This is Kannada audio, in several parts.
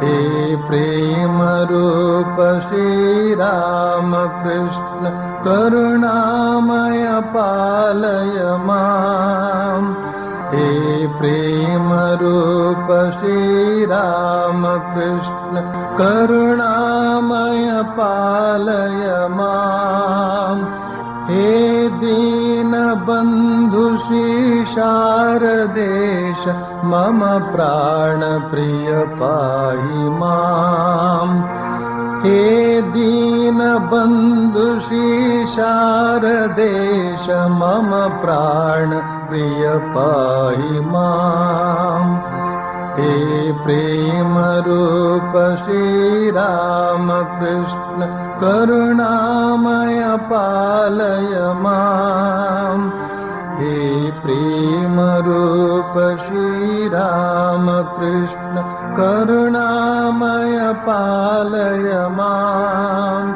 हे प्रेम रूप श्री राम कृष्ण करुणामय पालय माम्। हे प्रेम रूप श्री राम कृष्ण करुणामय पालय माम्। हे दीन बंधु श्री शारदेश मम प्राण प्रिय पाहि माम्। हे दीन बंधु श्री शारदेश मम प्राण प्रिय पाहि माम्। हे प्रेम रूप श्री राम कृष्ण करुणामय पालय माम्। हे प्रेम रूप श्री राम कृष्ण करुणामय पालय माम्।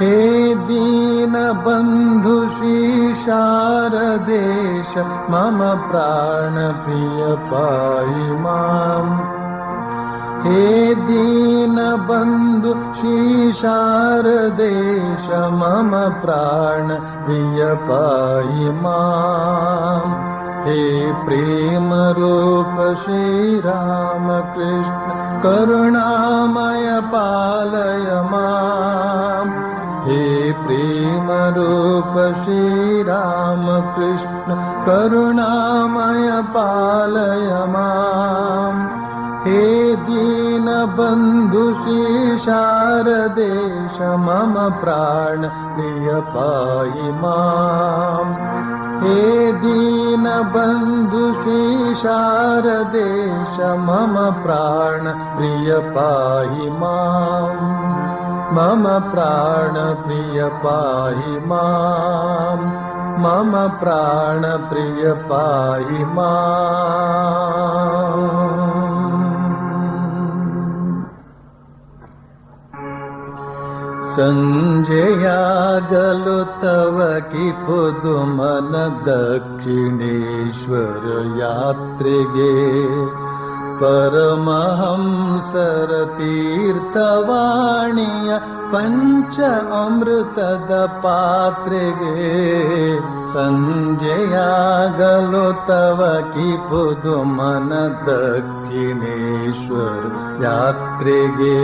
हे दीन बंधु श्री शारदेश मम प्राण प्रिय पाहि माम्। हे दीन बंधु श्री शारदेश मम प्राण प्रिय पाहि माम्। हे प्रेम रूप श्री राम कृष्ण करुणामय पालय माम्। हे प्रेम रूप श्री राम कृष्ण करुणामय पालय माम्। हे दीन बंधु श्री शारदेश मम प्राण प्रिय पाहि माम्। हे दीन बंधु श्री शारदेश मम प्राण प्रिय पाहि माम्। मम प्राण प्रिय पाहि माम्। मम प्राण प्रिय पाहि माम्। संजयागलो तव की पुदुमन दक्षिणेश्वर यात्रेगे परमहंसर तीर्थवाणीय पंच अमृतद पात्रेगे संजयागलो तव की पुदुमन दक्षिणेश्वर यात्रेगे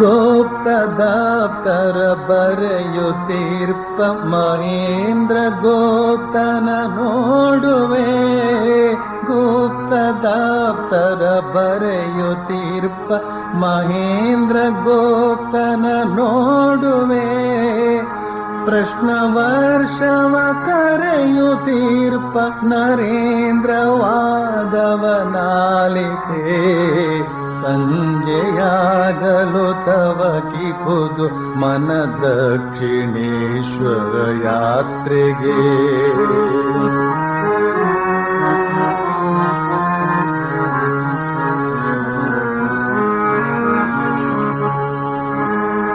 गोप्त दाप्तर बರೆಯುತ್ತೀರ್ಪ ಮಹೇಂದ್ರ ಗೋಪ್ತನ ನೋಡುವೆ ಗುಪ್ತ ದಾಪ್ತರ ಬರೆಯುತ್ತೀರ್ಪ ಮಹೇಂದ್ರ ಗೋಪ್ತನ ನೋಡುವೆ ಪ್ರಶ್ನ ವರ್ಷವ ಕರೆಯುತ್ತೀರ್ಪ ನರೇಂದ್ರ ವಾದವನಾಲಿತೆ ಸಂಜೆಯಾಗಲು ತವ ಕಿ ಪುದು ಮನ ದಕ್ಷಿಣೇಶ್ವರ ಯಾತ್ರೆಗೆ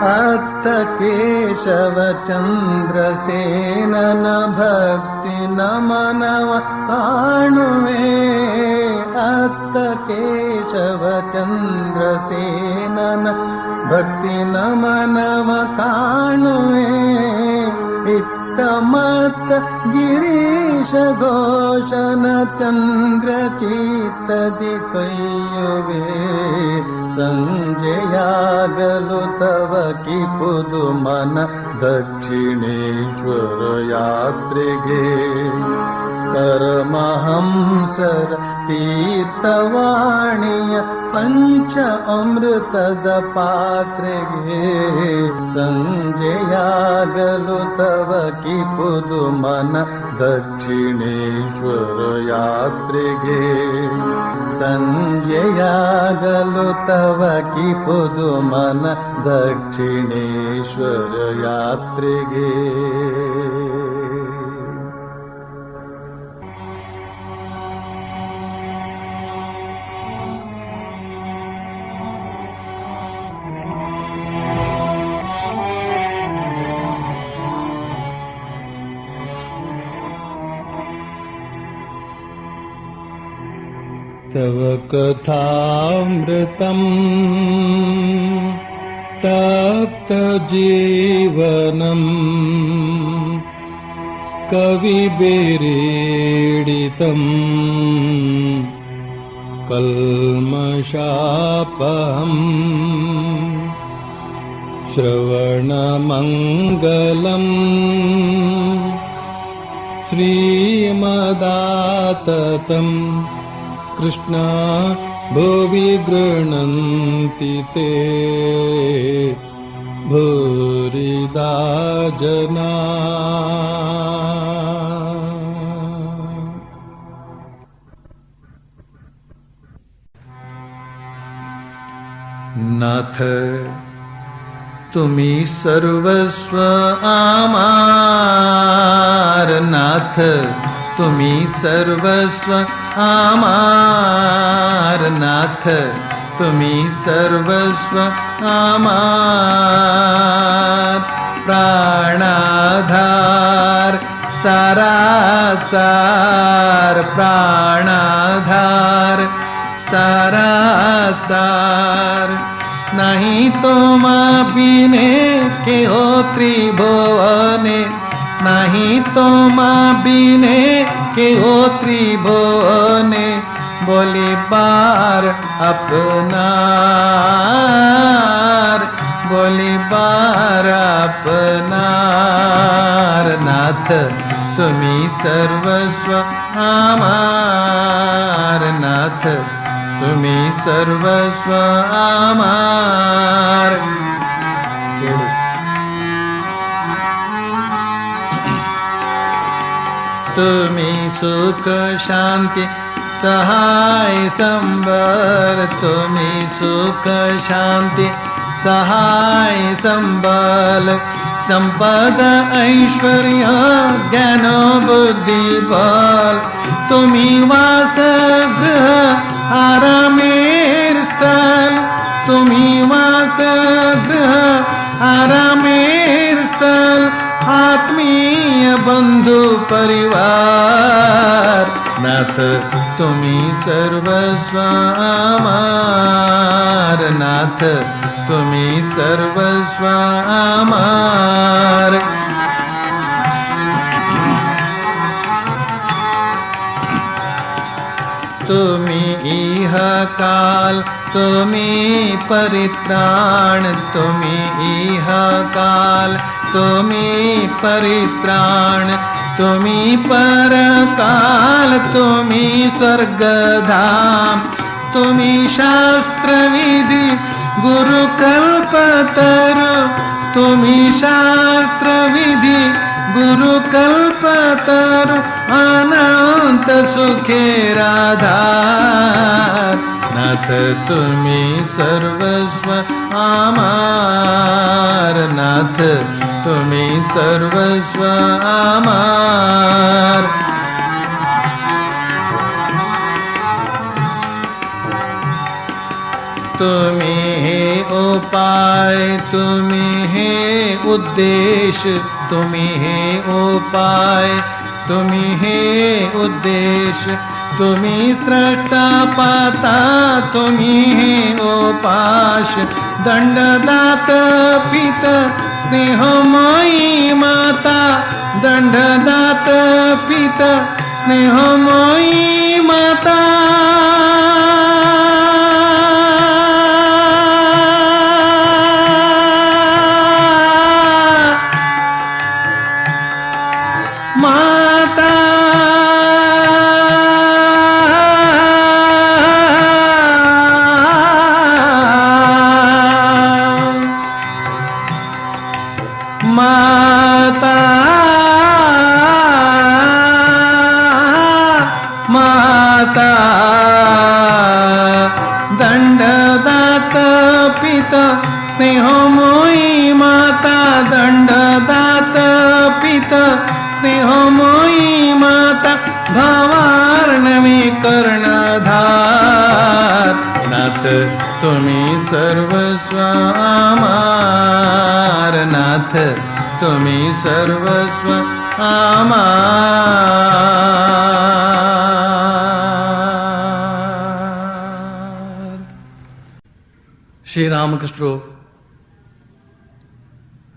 ಅತ್ತ ಕೇಶವ ಚಂದ್ರಸೇನನ ಭಕ್ತಿ ನಮನವ ಕಾಣುವೆ ಅತ್ತ ಕೇಶವ ಚಂದ್ರಸೇನನ ಭಕ್ತಿ ನಮನವ ಕಾಣುವೆ ಇತ್ತ ಮತ್ತ ಗಿರೀಶ ಘೋಷನ ಚಂದ್ರ ಚಿತ್ತದಿ ಕೈಯುವೆ ಸಂಜೆಯಾಗಲು ತವ ಕಿ ಪುದು ಮನ ದಕ್ಷಿಣೇಶ್ವರ ಯಾತ್ರೆಗೆ ಪರಮಹಂಸರ ತೀರ್ಥವಾಣಿಯ ಪಂಚ ಅಮೃತದ ಪಾತ್ರೆಗೆ ಸಂಜೆಯಾಗಲು ತವ ಕಿ ಪುದು ಮನ ದಕ್ಷಿಣೇಶ್ವರ ಯಾತ್ರೆಗೆ ಸಂಜೆಯಾಗಲು ತವ ಕಿ ಪುದು ಮನ ದಕ್ಷಿಣೇಶ್ವರ ಯಾತ್ರೆಗೆ कथामृतम् तप्तजीवनम् कविभिरीडितम् कल्मषापहम् श्रवणमङ्गलम् श्रीमदाततम् कृष्णा भुवि गृह्णन्ति ते भूरिदा जना। नाथ तुम्ही सर्वस्व आमार, नाथ तुम्ही सर्वस्व आमार, नाथ तुम्ही सर्वस्व आमार। प्राणाधार सारासार, प्राणाधार सारासार। नहीं तुम बिने के हो त्रिभुवने, नहीं तुम बिने के हो त्रिभुवने। बोली बार अपनार, बोली बार अपनार। नाथ तुम्ही सर्वस्व आमार, नाथ तुम्ही सर्वस्व आमार। तुम्ही सुख शांती सहाय संबल, तुम्ही सुख शांती सहाय संबल। संपद ऐश्वर्य ज्ञान बुद्धि बल। तुम्ही वासगृह आरामेर स्थल, तुम्ही वासगृह आरामेर स्थल। आत्मीय बंधु परिवार, नाथ तुम्ही सर्वस्व आमार, नाथ तुम्ही सर्वस्व आमार। तुम्ही इह काल तुम्ही परित्राण, तुम्ही इह काल तुम्ही परित्राण। तुम्ही परकाल तुम्ही स्वर्गधाम। तुम्ही शास्त्रविधी गुरुकल्पतरु, तुम्ही शास्त्रविधी गुरुकल्पतरु। अनंत सुखेराधार, नाथ तुम्ही सर्वस्व आमार, नाथ तुम्ही सर्वस्व आमार। तुम्ही हे उपाय, तुम्ही हे उद्देश्य, तुम्ही हे उपाय, तुम्ही हे उद्देश्य। तुम्ही सृष्टा पाता, तुम्ही हे उपाश। दंडदात पित स्नेहमयी माता, दंडदात पित स्नेहमयी माता। माता माता माता दंडदात पित स्नेहमयी माता, दंडदात पित स्नेहमयी माता। भवार्णवी कर्णधार, नाथ तुम्ही सर्वस्व आमार, नाथ तुम्ही सर्वस्व आमार। ಶ್ರೀರಾಮಕೃಷ್ಣರು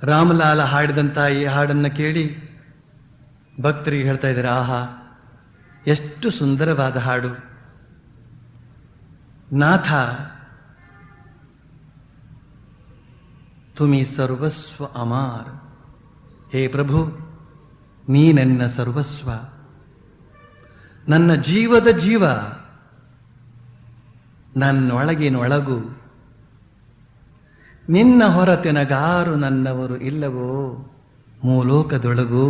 ರಾಮಲಾಲ ಹಾಡಿದಂಥ ಈ ಹಾಡನ್ನು ಕೇಳಿ ಭಕ್ತರಿಗೆ ಹೇಳ್ತಾ ಇದ್ದಾರೆ, ಆಹಾ ಎಷ್ಟು ಸುಂದರವಾದ ಹಾಡು. ನಾಥ ತುಮಿ ಸರ್ವಸ್ವ ಅಮಾರ್, ಹೇ ಪ್ರಭು ನೀ ನನ್ನ ಸರ್ವಸ್ವ, ನನ್ನ ಜೀವದ ಜೀವ, ನನ್ನೊಳಗಿನೊಳಗು, ನಿನ್ನ ಹೊರತೆನಗಾರು ನನ್ನವರು ಇಲ್ಲವೋ ಮೂಲೋಕದೊಳಗು.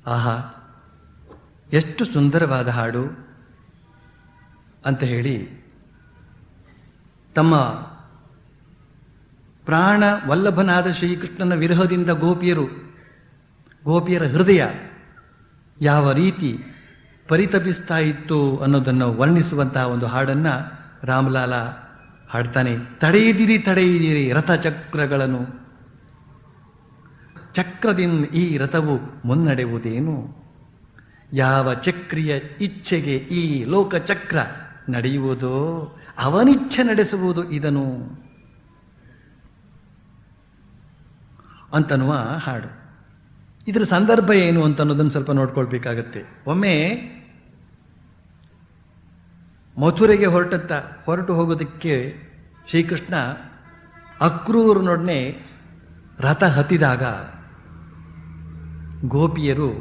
ಆಹಾ ಎಷ್ಟು ಸುಂದರವಾದ ಹಾಡು ಅಂತ ಹೇಳಿ ತಮ್ಮ ಪ್ರಾಣ ವಲ್ಲಭನಾದ ಶ್ರೀಕೃಷ್ಣನ ವಿರಹದಿಂದ ಗೋಪಿಯರ ಹೃದಯ ಯಾವ ರೀತಿ ಪರಿತಪಿಸ್ತಾ ಇತ್ತು ಅನ್ನೋದನ್ನು ವರ್ಣಿಸುವಂತಹ ಒಂದು ಹಾಡನ್ನು ರಾಮಲಾಲ ಹಾಡ್ತಾನೆ. ತಡೆಯಿದಿರಿ ತಡೆಯಿದಿರಿ ರಥಚಕ್ರಗಳನ್ನು, ಚಕ್ರದಿಂದ ಈ ರಥವು ಮುನ್ನಡೆಯುವುದೇನು, ಯಾವ ಚಕ್ರಿಯ ಇಚ್ಛೆಗೆ ಈ ಲೋಕಚಕ್ರ ನಡೆಯುವುದೋ ಅವನಿಚ್ಛೆ ನಡೆಸುವುದು ಇದನು ಅಂತನ್ನುವ ಹಾಡು. ಇದರ ಸಂದರ್ಭ ಏನು ಅಂತ ಅನ್ನೋದನ್ನು ಸ್ವಲ್ಪ ನೋಡ್ಕೊಳ್ಬೇಕಾಗತ್ತೆ. ಒಮ್ಮೆ ಮಥುರೆಗೆ ಹೊರಟು ಹೋಗೋದಕ್ಕೆ ಶ್ರೀಕೃಷ್ಣ ಅಕ್ರೂರನೊಡನೆ ರಥ ಹತ್ತಿದಾಗ ಗೋಪಿಯರು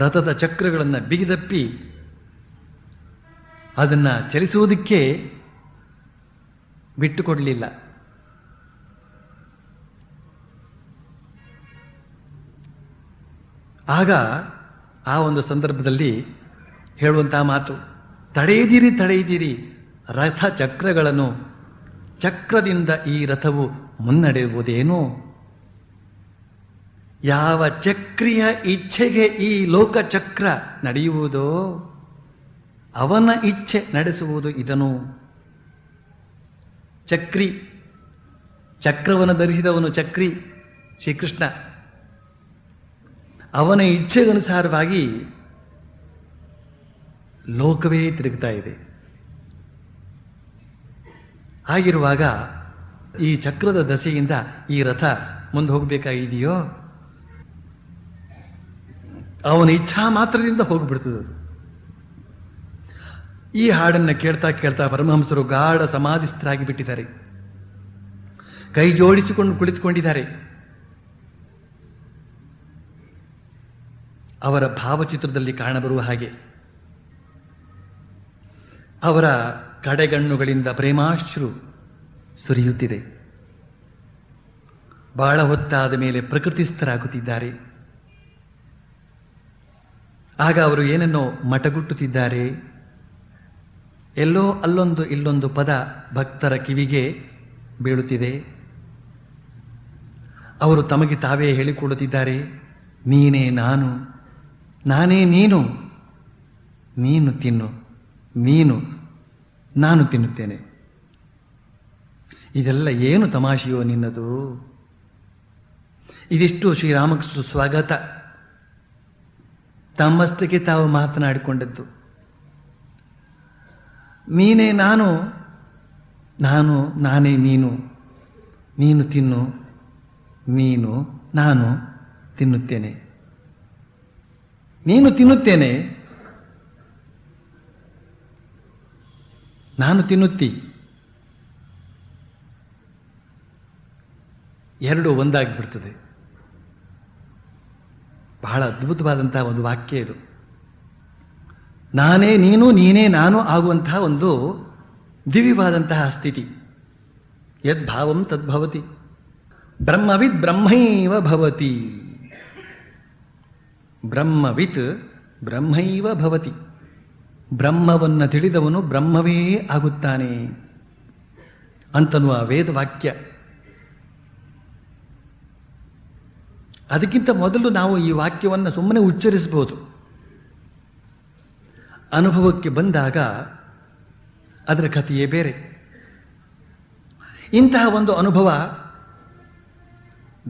ರಥದ ಚಕ್ರಗಳನ್ನು ಬಿಗಿದಪ್ಪಿ ಅದನ್ನು ಚಲಿಸುವುದಕ್ಕೆ ಬಿಟ್ಟುಕೊಡಲಿಲ್ಲ. ಆಗ ಆ ಒಂದು ಸಂದರ್ಭದಲ್ಲಿ ಹೇಳುವಂತಹ ಮಾತು, ತಡೆಯಿದಿರಿ ತಡೆಯಿದಿರಿ ರಥ ಚಕ್ರಗಳನ್ನು, ಚಕ್ರದಿಂದ ಈ ರಥವು ಮುನ್ನಡೆಯುವುದೇನೋ, ಯಾವ ಚಕ್ರಿಯ ಇಚ್ಛೆಗೆ ಈ ಲೋಕಚಕ್ರ ನಡೆಯುವುದೋ ಅವನ ಇಚ್ಛೆ ನಡೆಸುವುದು ಇದನು. ಚಕ್ರವನ್ನು ಧರಿಸಿದವನು ಚಕ್ರಿ ಶ್ರೀಕೃಷ್ಣ. ಅವನ ಇಚ್ಛೆಗನುಸಾರವಾಗಿ ಲೋಕವೇ ತಿರುಗ್ತಾ ಇದೆ. ಹಾಗಿರುವಾಗ ಈ ಚಕ್ರದ ದಸೆಯಿಂದ ಈ ರಥ ಮುಂದೆ ಹೋಗಬೇಕಾಗಿದೆಯೋ ಅವನ ಇಚ್ಛಾ ಮಾತ್ರದಿಂದ ಹೋಗ್ಬಿಡ್ತದೆ. ಈ ಹಾಡನ್ನು ಕೇಳ್ತಾ ಕೇಳ್ತಾ ಪರಮಹಂಸರು ಗಾಢ ಸಮಾಧಿಸ್ಥರಾಗಿ ಬಿಟ್ಟಿದ್ದಾರೆ. ಕೈ ಜೋಡಿಸಿಕೊಂಡು ಕುಳಿತುಕೊಂಡಿದ್ದಾರೆ. ಅವರ ಭಾವಚಿತ್ರದಲ್ಲಿ ಕಾಣಬರುವ ಹಾಗೆ ಅವರ ಕಡೆಗಣ್ಣುಗಳಿಂದ ಪ್ರೇಮಾಶ್ರು ಸುರಿಯುತ್ತಿದೆ. ಬಹಳ ಹೊತ್ತಾದ ಮೇಲೆ ಪ್ರಕೃತಿಸ್ಥರಾಗುತ್ತಿದ್ದಾರೆ. ಆಗ ಅವರು ಏನನ್ನೋ ಮಟಗುಟ್ಟುತ್ತಿದ್ದಾರೆ. ಎಲ್ಲೋ ಅಲ್ಲೊಂದು ಇಲ್ಲೊಂದು ಪದ ಭಕ್ತರ ಕಿವಿಗೆ ಬೀಳುತ್ತಿದೆ. ಅವರು ತಮಗೆ ತಾವೇ ಹೇಳಿಕೊಳ್ಳುತ್ತಿದ್ದಾರೆ, ನೀನೇ ನಾನು, ನಾನೇ ನೀನು, ನೀನು ತಿನ್ನು, ನೀನು ನಾನು ತಿನ್ನುತ್ತೇನೆ. ಇದೆಲ್ಲ ಏನು ತಮಾಷೆಯೋ ನಿನ್ನದು. ಇದಿಷ್ಟು ಶ್ರೀರಾಮಕೃಷ್ಣ ಸ್ವಾಗತ ತಮ್ಮಷ್ಟಕ್ಕೆ ತಾವು ಮಾತನಾಡಿಕೊಂಡದ್ದು. ನೀನೇ ನಾನು, ನಾನು ನಾನೇ ನೀನು, ನೀನು ತಿನ್ನು, ನೀನು ನಾನು ತಿನ್ನುತ್ತೇನೆ, ನೀನು ತಿನ್ನುತ್ತೇನೆ, ನಾನು ತಿನ್ನುತ್ತಿ. ಎರಡು ಒಂದಾಗಿಬಿಡ್ತದೆ. ಬಹಳ ಅದ್ಭುತವಾದಂತಹ ಒಂದು ವಾಕ್ಯ ಇದು. ನಾನೇ ನೀನು, ನೀನೇ ನಾನು ಆಗುವಂತಹ ಒಂದು ದಿವ್ಯವಾದಂತಹ ಸ್ಥಿತಿ. ಯದ್ಭಾವಂ ತದ್ಭವತಿ, ಬ್ರಹ್ಮವಿದ್ ಬ್ರಹ್ಮೈವ ಭವತಿ, ಬ್ರಹ್ಮವಿತ್ ಬ್ರಹ್ಮೈವ ಭವತಿ. ಬ್ರಹ್ಮವನ್ನು ತಿಳಿದವನು ಬ್ರಹ್ಮವೇ ಆಗುತ್ತಾನೆ ಅಂತನ್ನುವ ವೇದವಾಕ್ಯ. ಅದಕ್ಕಿಂತ ಮೊದಲು ನಾವು ಈ ವಾಕ್ಯವನ್ನು ಸುಮ್ಮನೆ ಉಚ್ಚರಿಸಬಹುದು. ಅನುಭವಕ್ಕೆ ಬಂದಾಗ ಅದರ ಕಥೆಯೇ ಬೇರೆ. ಇಂತಹ ಒಂದು ಅನುಭವ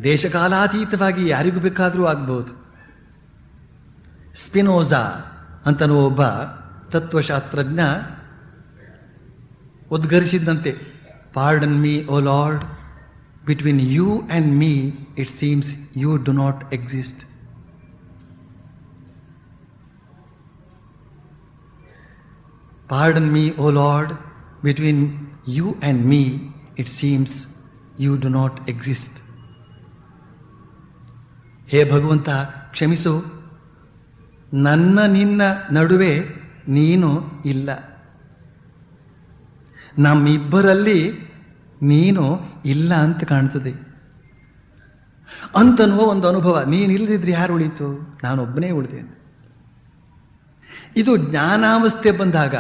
ದೇಶಕಾಲಾತೀತವಾಗಿ ಯಾರಿಗೂ ಬೇಕಾದರೂ ಆಗಬಹುದು. ಸ್ಪಿನೋಜಾ ಅಂತನೋ ಒಬ್ಬ ತತ್ವಶಾಸ್ತ್ರಜ್ಞ ಉದ್ಗರಿಸಿದಂತೆ pardon me O Lord, between you and me it seems you do not exist. Pardon me O Lord, between you and me it seems you do not exist. ಹೇ ಭಗವಂತ, ಕ್ಷಮಿಸು, ನನ್ನ ನಿನ್ನ ನಡುವೆ ನೀನು ಇಲ್ಲ. ನಮ್ಮಿಬ್ಬರಲ್ಲಿ ನೀನು ಇಲ್ಲ ಅಂತ ಕಾಣ್ತದೆ ಅಂತನ್ನುವ ಒಂದು ಅನುಭವ. ನೀನಿಲ್ಲದಿದ್ರೆ ಯಾರು ಉಳೀತು? ನಾನೊಬ್ಬನೇ ಉಳಿದೆ. ಇದು ಜ್ಞಾನಾವಸ್ಥೆ ಬಂದಾಗ.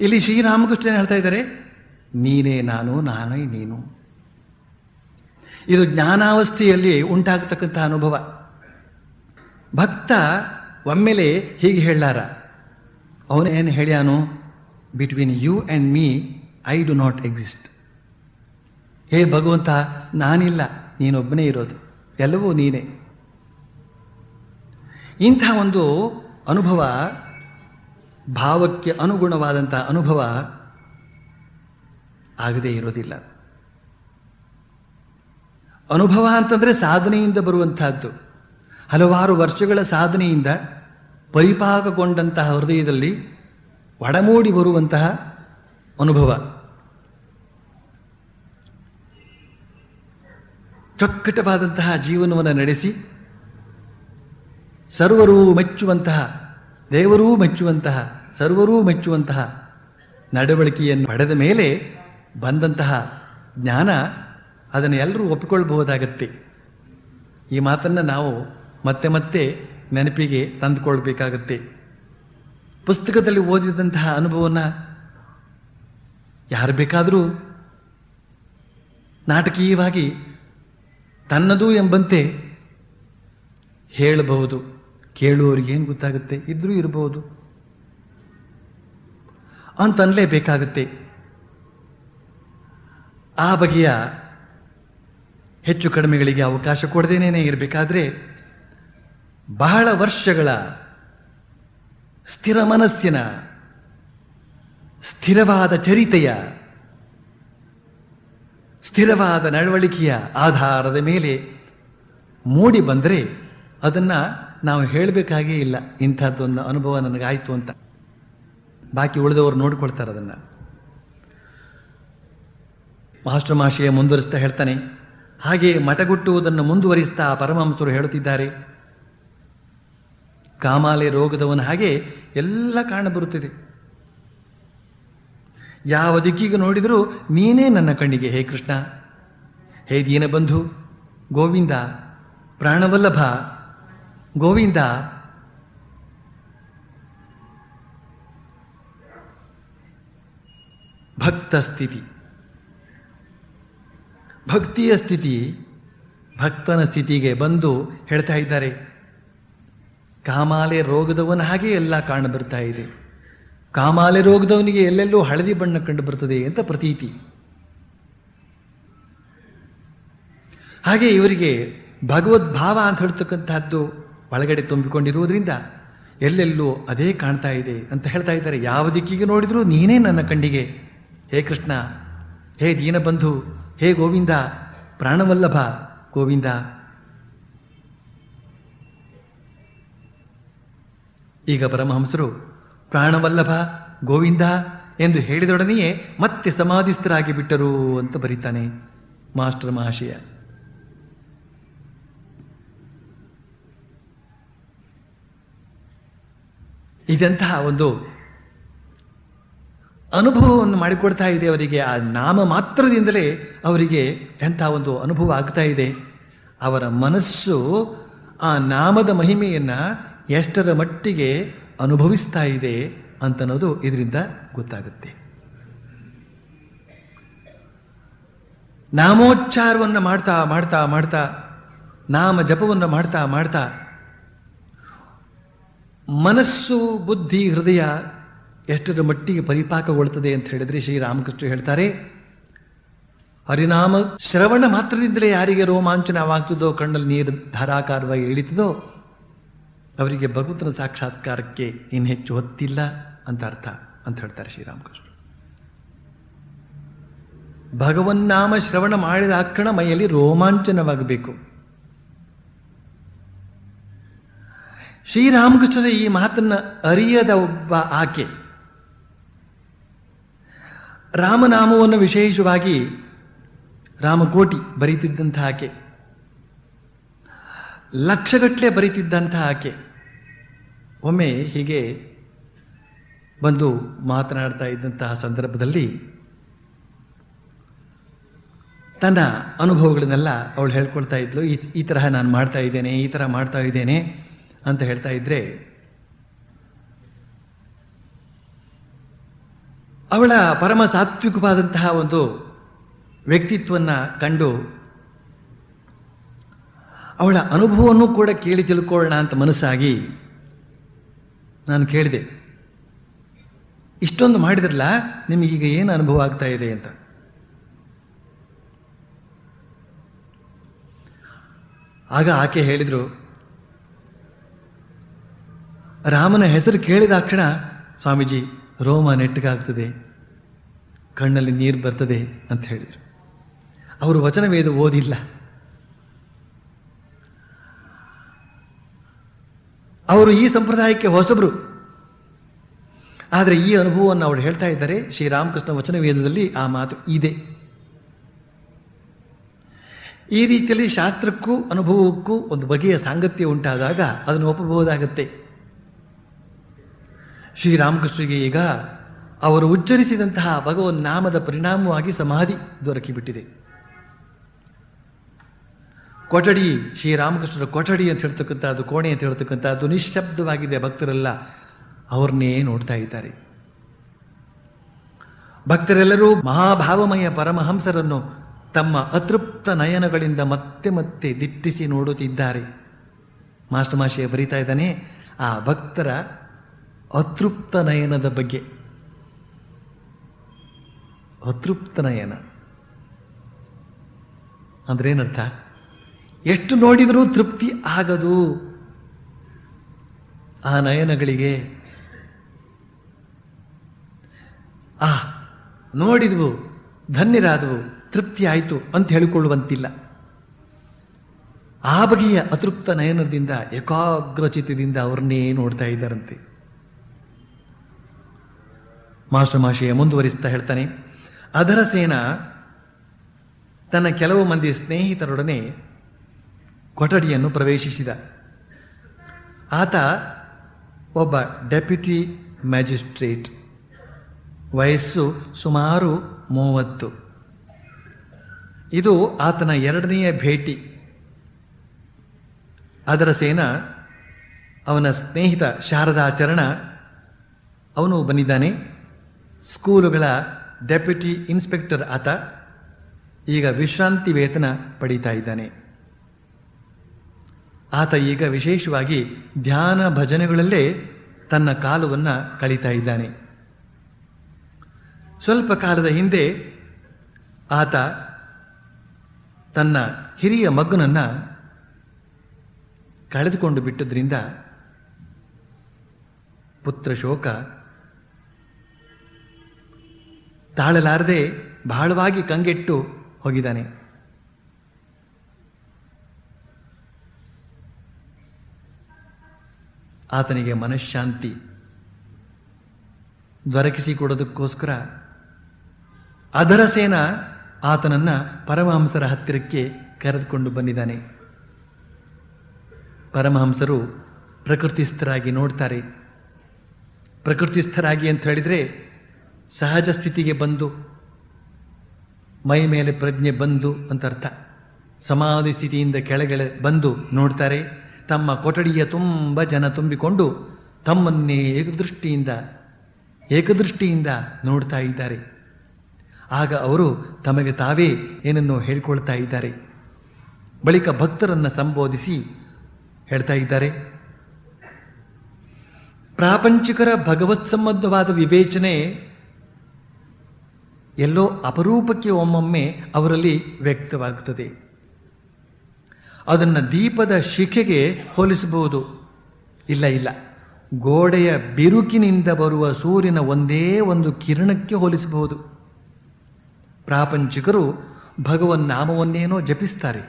ಇಲ್ಲಿ ಶ್ರೀರಾಮಕೃಷ್ಣ ಹೇಳ್ತಾ ಇದ್ದಾರೆ, ನೀನೇ ನಾನು, ನಾನೇ ನೀನು. ಇದು ಜ್ಞಾನಾವಸ್ಥೆಯಲ್ಲಿ ಉಂಟಾಗತಕ್ಕಂಥ ಅನುಭವ. ಭಕ್ತ ಒಮ್ಮೆಲೆ ಹೀಗೆ ಹೇಳಾರ, ಅವನೇನು ಹೇಳ್ಯಾನು? Between you and me I do not exist. ಹೇ ಭಗವಂತ, ನಾನಿಲ್ಲ, ನೀನೊಬ್ಬನೇ ಇರೋದು, ಎಲ್ಲವೂ ನೀನೇ. ಇಂಥ ಒಂದು ಅನುಭವ, ಭಾವಕ್ಕೆ ಅನುಗುಣವಾದಂಥ ಅನುಭವ ಆಗದೇ ಇರೋದಿಲ್ಲ. ಅನುಭವ ಅಂತಂದರೆ ಸಾಧನೆಯಿಂದ ಬರುವಂತಹದ್ದು. ಹಲವಾರು ವರ್ಷಗಳ ಸಾಧನೆಯಿಂದ ಪರಿಪಾಕಗೊಂಡಂತಹ ಹೃದಯದಲ್ಲಿ ಒಡಮೂಡಿ ಬರುವಂತಹ ಅನುಭವ. ಚೊಕ್ಕಟವಾದಂತಹ ಜೀವನವನ್ನು ನಡೆಸಿ ಸರ್ವರೂ ಮೆಚ್ಚುವಂತಹ, ದೇವರೂ ಮೆಚ್ಚುವಂತಹ, ಸರ್ವರೂ ಮೆಚ್ಚುವಂತಹ ನಡವಳಿಕೆಯನ್ನು ಪಡೆದ ಮೇಲೆ ಬಂದಂತಹ ಜ್ಞಾನ, ಅದನ್ನು ಎಲ್ಲರೂ ಒಪ್ಪಿಕೊಳ್ಬಹುದಾಗತ್ತೆ. ಈ ಮಾತನ್ನು ನಾವು ಮತ್ತೆ ಮತ್ತೆ ನೆನಪಿಗೆ ತಂದುಕೊಳ್ಬೇಕಾಗತ್ತೆ. ಪುಸ್ತಕದಲ್ಲಿ ಓದಿದಂತಹ ಅನುಭವನ ಯಾರು ಬೇಕಾದರೂ ನಾಟಕೀಯವಾಗಿ ತನ್ನದು ಎಂಬಂತೆ ಹೇಳಬಹುದು. ಕೇಳುವವರಿಗೇನು ಗೊತ್ತಾಗುತ್ತೆ? ಇದ್ರೂ ಇರಬಹುದು ಅಂತನ್ಲೇಬೇಕಾಗತ್ತೆ. ಆ ಬಗೆಯ ಹೆಚ್ಚು ಕಡಿಮೆಗಳಿಗೆ ಅವಕಾಶ ಕೊಡದೇನೇ ಇರಬೇಕಾದ್ರೆ, ಬಹಳ ವರ್ಷಗಳ ಸ್ಥಿರ ಮನಸ್ಸಿನ, ಸ್ಥಿರವಾದ ಚರಿತೆಯ, ಸ್ಥಿರವಾದ ನಡವಳಿಕೆಯ ಆಧಾರದ ಮೇಲೆ ಮೂಡಿ ಬಂದರೆ ಅದನ್ನು ನಾವು ಹೇಳಬೇಕಾಗೇ ಇಲ್ಲ. ಇಂಥದ್ದೊಂದು ಅನುಭವ ನನಗಾಯಿತು ಅಂತ. ಬಾಕಿ ಉಳಿದವರು ನೋಡ್ಕೊಳ್ತಾರೆ ಅದನ್ನು. ಮಾಸ್ಟರ್ ಮಹಾಶಯ ಮುಂದುವರಿಸ್ತಾ ಹೇಳ್ತಾನೆ, ಹಾಗೆ ಮಟಗುಟ್ಟುವುದನ್ನು ಮುಂದುವರಿಸ್ತಾ ಪರಮಹಂಸರು ಹೇಳುತ್ತಿದ್ದಾರೆ, ಕಾಮಾಲೆ ರೋಗದವನ ಹಾಗೆ ಎಲ್ಲ ಕಾಣಬರುತ್ತಿದೆ. ಯಾವ ದಿಕ್ಕಿಗೆ ನೋಡಿದರೂ ನೀನೇ ನನ್ನ ಕಣ್ಣಿಗೆ, ಹೇ ಕೃಷ್ಣ, ಹೇ ದೀನಬಂಧು, ಗೋವಿಂದ, ಪ್ರಾಣವಲ್ಲಭ, ಗೋವಿಂದ. ಭಕ್ತ ಸ್ಥಿತಿ, ಭಕ್ತಿಯ ಸ್ಥಿತಿ, ಭಕ್ತನ ಸ್ಥಿತಿಗೆ ಬಂದು ಹೇಳ್ತಾ ಇದ್ದಾರೆ, ಕಾಮಾಲೆ ರೋಗದವನ ಹಾಗೆ ಎಲ್ಲ ಕಾಣಬರ್ತಾ ಇದೆ. ಕಾಮಾಲೆ ರೋಗದವನಿಗೆ ಎಲ್ಲೆಲ್ಲೂ ಹಳದಿ ಬಣ್ಣ ಕಂಡು ಬರ್ತದೆ ಅಂತ ಪ್ರತೀತಿ. ಹಾಗೆ ಇವರಿಗೆ ಭಗವದ್ಭಾವ ಅಂತ ಹೇಳ್ತಕ್ಕಂತಹದ್ದು ಒಳಗಡೆ ತುಂಬಿಕೊಂಡಿರುವುದರಿಂದ ಎಲ್ಲೆಲ್ಲೂ ಅದೇ ಕಾಣ್ತಾ ಇದೆ ಅಂತ ಹೇಳ್ತಾ ಇದ್ದಾರೆ. ಯಾವ ದಿಕ್ಕಿಗೆ ನೋಡಿದರೂ ನೀನೇ ನನ್ನ ಕಣ್ಣಿಗೆ, ಹೇ ಕೃಷ್ಣ, ಹೇ ದೀನಬಂಧು, ಹೇ ಗೋವಿಂದ, ಪ್ರಾಣವಲ್ಲಭ, ಗೋವಿಂದ. ಈಗ ಪರಮಹಂಸರು ಪ್ರಾಣವಲ್ಲಭ, ಗೋವಿಂದ ಎಂದು ಹೇಳಿದೊಡನೆಯೇ ಮತ್ತೆ ಸಮಾಧಿಸ್ಥರಾಗಿ ಬಿಟ್ಟರು ಅಂತ ಬರೀತಾನೆ ಮಾಸ್ಟರ್ ಮಹಾಶಯ. ಇದಂತಹ ಒಂದು ಅನುಭವವನ್ನು ಮಾಡಿಕೊಡ್ತಾ ಇದೆ ಅವರಿಗೆ. ಆ ನಾಮ ಮಾತ್ರದಿಂದಲೇ ಅವರಿಗೆ ಎಂಥ ಒಂದು ಅನುಭವ ಆಗ್ತಾ ಇದೆ. ಅವರ ಮನಸ್ಸು ಆ ನಾಮದ ಮಹಿಮೆಯನ್ನು ಎಷ್ಟರ ಮಟ್ಟಿಗೆ ಅನುಭವಿಸ್ತಾ ಇದೆ ಅಂತನ್ನೋದು ಇದರಿಂದ ಗೊತ್ತಾಗುತ್ತೆ. ನಾಮೋಚ್ಚಾರವನ್ನು ಮಾಡ್ತಾ ಮಾಡ್ತಾ ಮಾಡ್ತಾ, ನಾಮ ಜಪವನ್ನು ಮಾಡ್ತಾ ಮಾಡ್ತಾ ಮನಸ್ಸು, ಬುದ್ಧಿ, ಹೃದಯ ಎಷ್ಟರ ಮಟ್ಟಿಗೆ ಪರಿಪಾಕಗೊಳ್ಳುತ್ತದೆ ಅಂತ ಹೇಳಿದ್ರೆ ಶ್ರೀರಾಮಕೃಷ್ಣ ಹೇಳ್ತಾರೆ, ಹರಿನಾಮ ಶ್ರವಣ ಮಾತ್ರದಿಂದಲೇ ಯಾರಿಗೆ ರೋಮಾಂಚನವಾಗ್ತದೋ, ಕಣ್ಣಲ್ಲಿ ನೀರು ಧಾರಾಕಾರವಾಗಿ ಇಳಿತದೋ, ಅವರಿಗೆ ಭಗವಂತನ ಸಾಕ್ಷಾತ್ಕಾರಕ್ಕೆ ಇನ್ನು ಹೆಚ್ಚು ಹೊತ್ತಿಲ್ಲ ಅಂತ ಅರ್ಥ ಅಂತ ಹೇಳ್ತಾರೆ ಶ್ರೀರಾಮಕೃಷ್ಣ. ಭಗವನ್ನಾಮ ಶ್ರವಣ ಮಾಡಿದ ಕ್ಷಣ ಮೈಯಲ್ಲಿ ರೋಮಾಂಚನವಾಗಬೇಕು. ಶ್ರೀರಾಮಕೃಷ್ಣರ ಈ ಮಾತನ್ನ ಅರಿಯದ ಒಬ್ಬ ಆಕೆ ರಾಮನಾಮವನ್ನು ವಿಶೇಷವಾಗಿ ರಾಮಕೋಟಿ ಬರೀತಿದ್ದಂಥ ಆಕೆ, ಲಕ್ಷಗಟ್ಟಲೆ ಬರೀತಿದ್ದಂಥ ಆಕೆ ಒಮ್ಮೆ ಹೀಗೆ ಬಂದು ಮಾತನಾಡ್ತಾ ಇದ್ದಂತಹ ಸಂದರ್ಭದಲ್ಲಿ ತನ್ನ ಅನುಭವಗಳನ್ನೆಲ್ಲ ಅವಳು ಹೇಳ್ಕೊಳ್ತಾ ಇದ್ಲು. ಈ ತರಹ ನಾನು ಮಾಡ್ತಾ ಇದ್ದೇನೆ, ಈ ಥರ ಮಾಡ್ತಾ ಇದ್ದೇನೆ ಅಂತ ಹೇಳ್ತಾ ಇದ್ರೆ ಅವಳ ಪರಮ ಸಾತ್ವಿಕವಾದಂತಹ ಒಂದು ವ್ಯಕ್ತಿತ್ವವನ್ನು ಕಂಡು ಅವಳ ಅನುಭವವನ್ನು ಕೂಡ ಕೇಳಿ ತಿಳ್ಕೊಳ್ಳೋಣ ಅಂತ ಮನಸ್ಸಾಗಿ ನಾನು ಕೇಳಿದೆ, ಇಷ್ಟೊಂದು ಮಾಡಿದ್ರಲ್ಲ ನಿಮಗೀಗ ಏನು ಅನುಭವ ಆಗ್ತಾ ಇದೆ ಅಂತ. ಆಗ ಆಕೆ ಹೇಳಿದರು, ರಾಮನ ಹೆಸರು ಕೇಳಿದ ಕ್ಷಣ ಸ್ವಾಮೀಜಿ ರೋಮ ನೆಟ್ಟಗಾಗ್ತದೆ, ಕಣ್ಣಲ್ಲಿ ನೀರು ಬರ್ತದೆ ಅಂತ ಹೇಳಿದರು. ಅವರು ವಚನವೇದ ಓದಿಲ್ಲ, ಅವರು ಈ ಸಂಪ್ರದಾಯಕ್ಕೆ ಹೊಸಬರು. ಆದರೆ ಈ ಅನುಭವವನ್ನು ಅವರು ಹೇಳ್ತಾ ಇದ್ದಾರೆ. ಶ್ರೀರಾಮಕೃಷ್ಣ ವಚನವೇದದಲ್ಲಿ ಆ ಮಾತು ಇದೆ. ಈ ರೀತಿಯಲ್ಲಿ ಶಾಸ್ತ್ರಕ್ಕೂ ಅನುಭವಕ್ಕೂ ಒಂದು ಬಗೆಯ ಸಾಂಗತ್ಯ ಉಂಟಾದಾಗ ಅದನ್ನು ಒಪ್ಪಬಹುದಾಗತ್ತೆ. ಶ್ರೀರಾಮಕೃಷ್ಣರಿಗೆ ಈಗ ಅವರು ಉಚ್ಚರಿಸಿದಂತಹ ಭಗವನ್ ನಾಮದ ಪರಿಣಾಮವಾಗಿ ಸಮಾಧಿ ದೊರಕಿಬಿಟ್ಟಿದೆ. ಕೊಠಡಿ, ಶ್ರೀರಾಮಕೃಷ್ಣರ ಕೊಠಡಿ ಅಂತ ಹೇಳ್ತಕ್ಕಂಥದ್ದು, ಕೋಣೆ ಅಂತ ಹೇಳ್ತಕ್ಕಂಥದ್ದು ನಿಶ್ಶಬ್ದವಾಗಿದೆ. ಭಕ್ತರೆಲ್ಲ ಅವ್ರನ್ನೇ ನೋಡ್ತಾ ಇದ್ದಾರೆ. ಭಕ್ತರೆಲ್ಲರೂ ಮಹಾಭಾವಮಯ ಪರಮಹಂಸರನ್ನು ತಮ್ಮ ಅತೃಪ್ತ ನಯನಗಳಿಂದ ಮತ್ತೆ ಮತ್ತೆ ದಿಟ್ಟಿಸಿ ನೋಡುತ್ತಿದ್ದಾರೆ. ಮಾಸ್ಟರ್ ಬರೀತಾ ಇದ್ದಾನೆ ಆ ಭಕ್ತರ ಅತೃಪ್ತ ನಯನದ ಬಗ್ಗೆ. ಅತೃಪ್ತ ನಯನ ಅಂದ್ರೇನರ್ಥ? ಎಷ್ಟು ನೋಡಿದರೂ ತೃಪ್ತಿ ಆಗದು ಆ ನಯನಗಳಿಗೆ. ನೋಡಿದ್ವು, ಧನ್ಯರಾದವು, ತೃಪ್ತಿ ಆಯಿತು ಅಂತ ಹೇಳಿಕೊಳ್ಳುವಂತಿಲ್ಲ. ಆ ಬಗೆಯ ಅತೃಪ್ತ ನಯನದಿಂದ ಏಕಾಗ್ರಚಿತ್ತದಿಂದ ಅವ್ರನ್ನೇ ನೋಡ್ತಾ ಇದ್ದಾರಂತೆ. ಮಾಸ್ಟರ್ ಮುಂದುವರಿಸ್ತಾ ಹೇಳ್ತಾನೆ, ಅದರ ಸೇನ ತನ್ನ ಕೆಲವು ಮಂದಿ ಸ್ನೇಹಿತರೊಡನೆ ಕೊಠಡಿಯನ್ನು ಪ್ರವೇಶಿಸಿದ. ಆತ ಒಬ್ಬ ಡೆಪ್ಯೂಟಿ ಮ್ಯಾಜಿಸ್ಟ್ರೇಟ್, ವಯಸ್ಸು ಸುಮಾರು 30. ಇದು ಆತನ ಎರಡನೆಯ ಭೇಟಿ. ಅದರ ಸೇನ ಅವನ ಸ್ನೇಹಿತ ಶಾರದಾಚರಣ, ಅವನು ಬಂದಿದ್ದಾನೆ. ಸ್ಕೂಲುಗಳ ಡೆಪ್ಯೂಟಿ ಇನ್ಸ್ಪೆಕ್ಟರ್ ಆತ. ಈಗ ವಿಶ್ರಾಂತಿ ವೇತನ ಪಡೀತಾ ಇದ್ದಾನೆ. ಆತ ಈಗ ವಿಶೇಷವಾಗಿ ಧ್ಯಾನ ಭಜನೆಗಳಲ್ಲೇ ತನ್ನ ಕಾಲವನ್ನು ಕಳೀತಾ ಇದ್ದಾನೆ. ಸ್ವಲ್ಪ ಕಾಲದ ಹಿಂದೆ ಆತ ತನ್ನ ಹಿರಿಯ ಮಗನನ್ನು ಕಳೆದುಕೊಂಡು ಬಿಟ್ಟದ್ರಿಂದ ಪುತ್ರ ಶೋಕ ತಾಳಲಾರದೆ ಬಹಳವಾಗಿ ಕಂಗೆಟ್ಟು ಹೋಗಿದ್ದಾನೆ. ಆತನಿಗೆ ಮನಃಶಾಂತಿ ದೊರಕಿಸಿಕೊಡೋದಕ್ಕೋಸ್ಕರ ಅದರ ಸೇನ ಆತನನ್ನ ಪರಮಹಂಸರ ಹತ್ತಿರಕ್ಕೆ ಕರೆದುಕೊಂಡು ಬಂದಿದ್ದಾನೆ. ಪರಮಹಂಸರು ಪ್ರಕೃತಿಸ್ಥರಾಗಿ ನೋಡ್ತಾರೆ. ಪ್ರಕೃತಿಸ್ಥರಾಗಿ ಅಂತ ಹೇಳಿದರೆ ಸಹಜ ಸ್ಥಿತಿಗೆ ಬಂದು, ಮೈ ಮೇಲೆ ಪ್ರಜ್ಞೆ ಬಂದು ಅಂತ ಅರ್ಥ. ಸಮಾಧಿ ಸ್ಥಿತಿಯಿಂದ ಕೆಳಗೆ ಬಂದು ನೋಡ್ತಾರೆ. ತಮ್ಮ ಕೊಠಡಿಯ ತುಂಬ ಜನ ತುಂಬಿಕೊಂಡು ತಮ್ಮನ್ನೇ ಏಕದೃಷ್ಟಿಯಿಂದ ನೋಡ್ತಾ ಇದ್ದಾರೆ. ಆಗ ಅವರು ತಮಗೆ ತಾವೇ ಏನನ್ನೋ ಹೇಳ್ಕೊಳ್ತಾ ಇದ್ದಾರೆ. ಬಳಿಕ ಭಕ್ತರನ್ನು ಸಂಬೋಧಿಸಿ ಹೇಳ್ತಾ ಇದ್ದಾರೆ, ಪ್ರಾಪಂಚಿಕರ ಭಗವತ್ ಸಂಬಂಧವಾದ ವಿವೇಚನೆ ಎಲ್ಲೋ ಅಪರೂಪಕ್ಕೆ ಒಮ್ಮೊಮ್ಮೆ ಅವರಲ್ಲಿ ವ್ಯಕ್ತವಾಗುತ್ತದೆ. ಅದನ್ನು ದೀಪದ ಶಿಖೆಗೆ ಹೋಲಿಸಬಹುದು. ಇಲ್ಲ, ಗೋಡೆಯ ಬಿರುಕಿನಿಂದ ಬರುವ ಸೂರ್ಯನ ಒಂದೇ ಒಂದು ಕಿರಣಕ್ಕೆ ಹೋಲಿಸಬಹುದು. ಪ್ರಾಪಂಚಿಕರು ಭಗವನ್ ನಾಮವನ್ನೇನೋ ಜಪಿಸ್ತಾರೆ,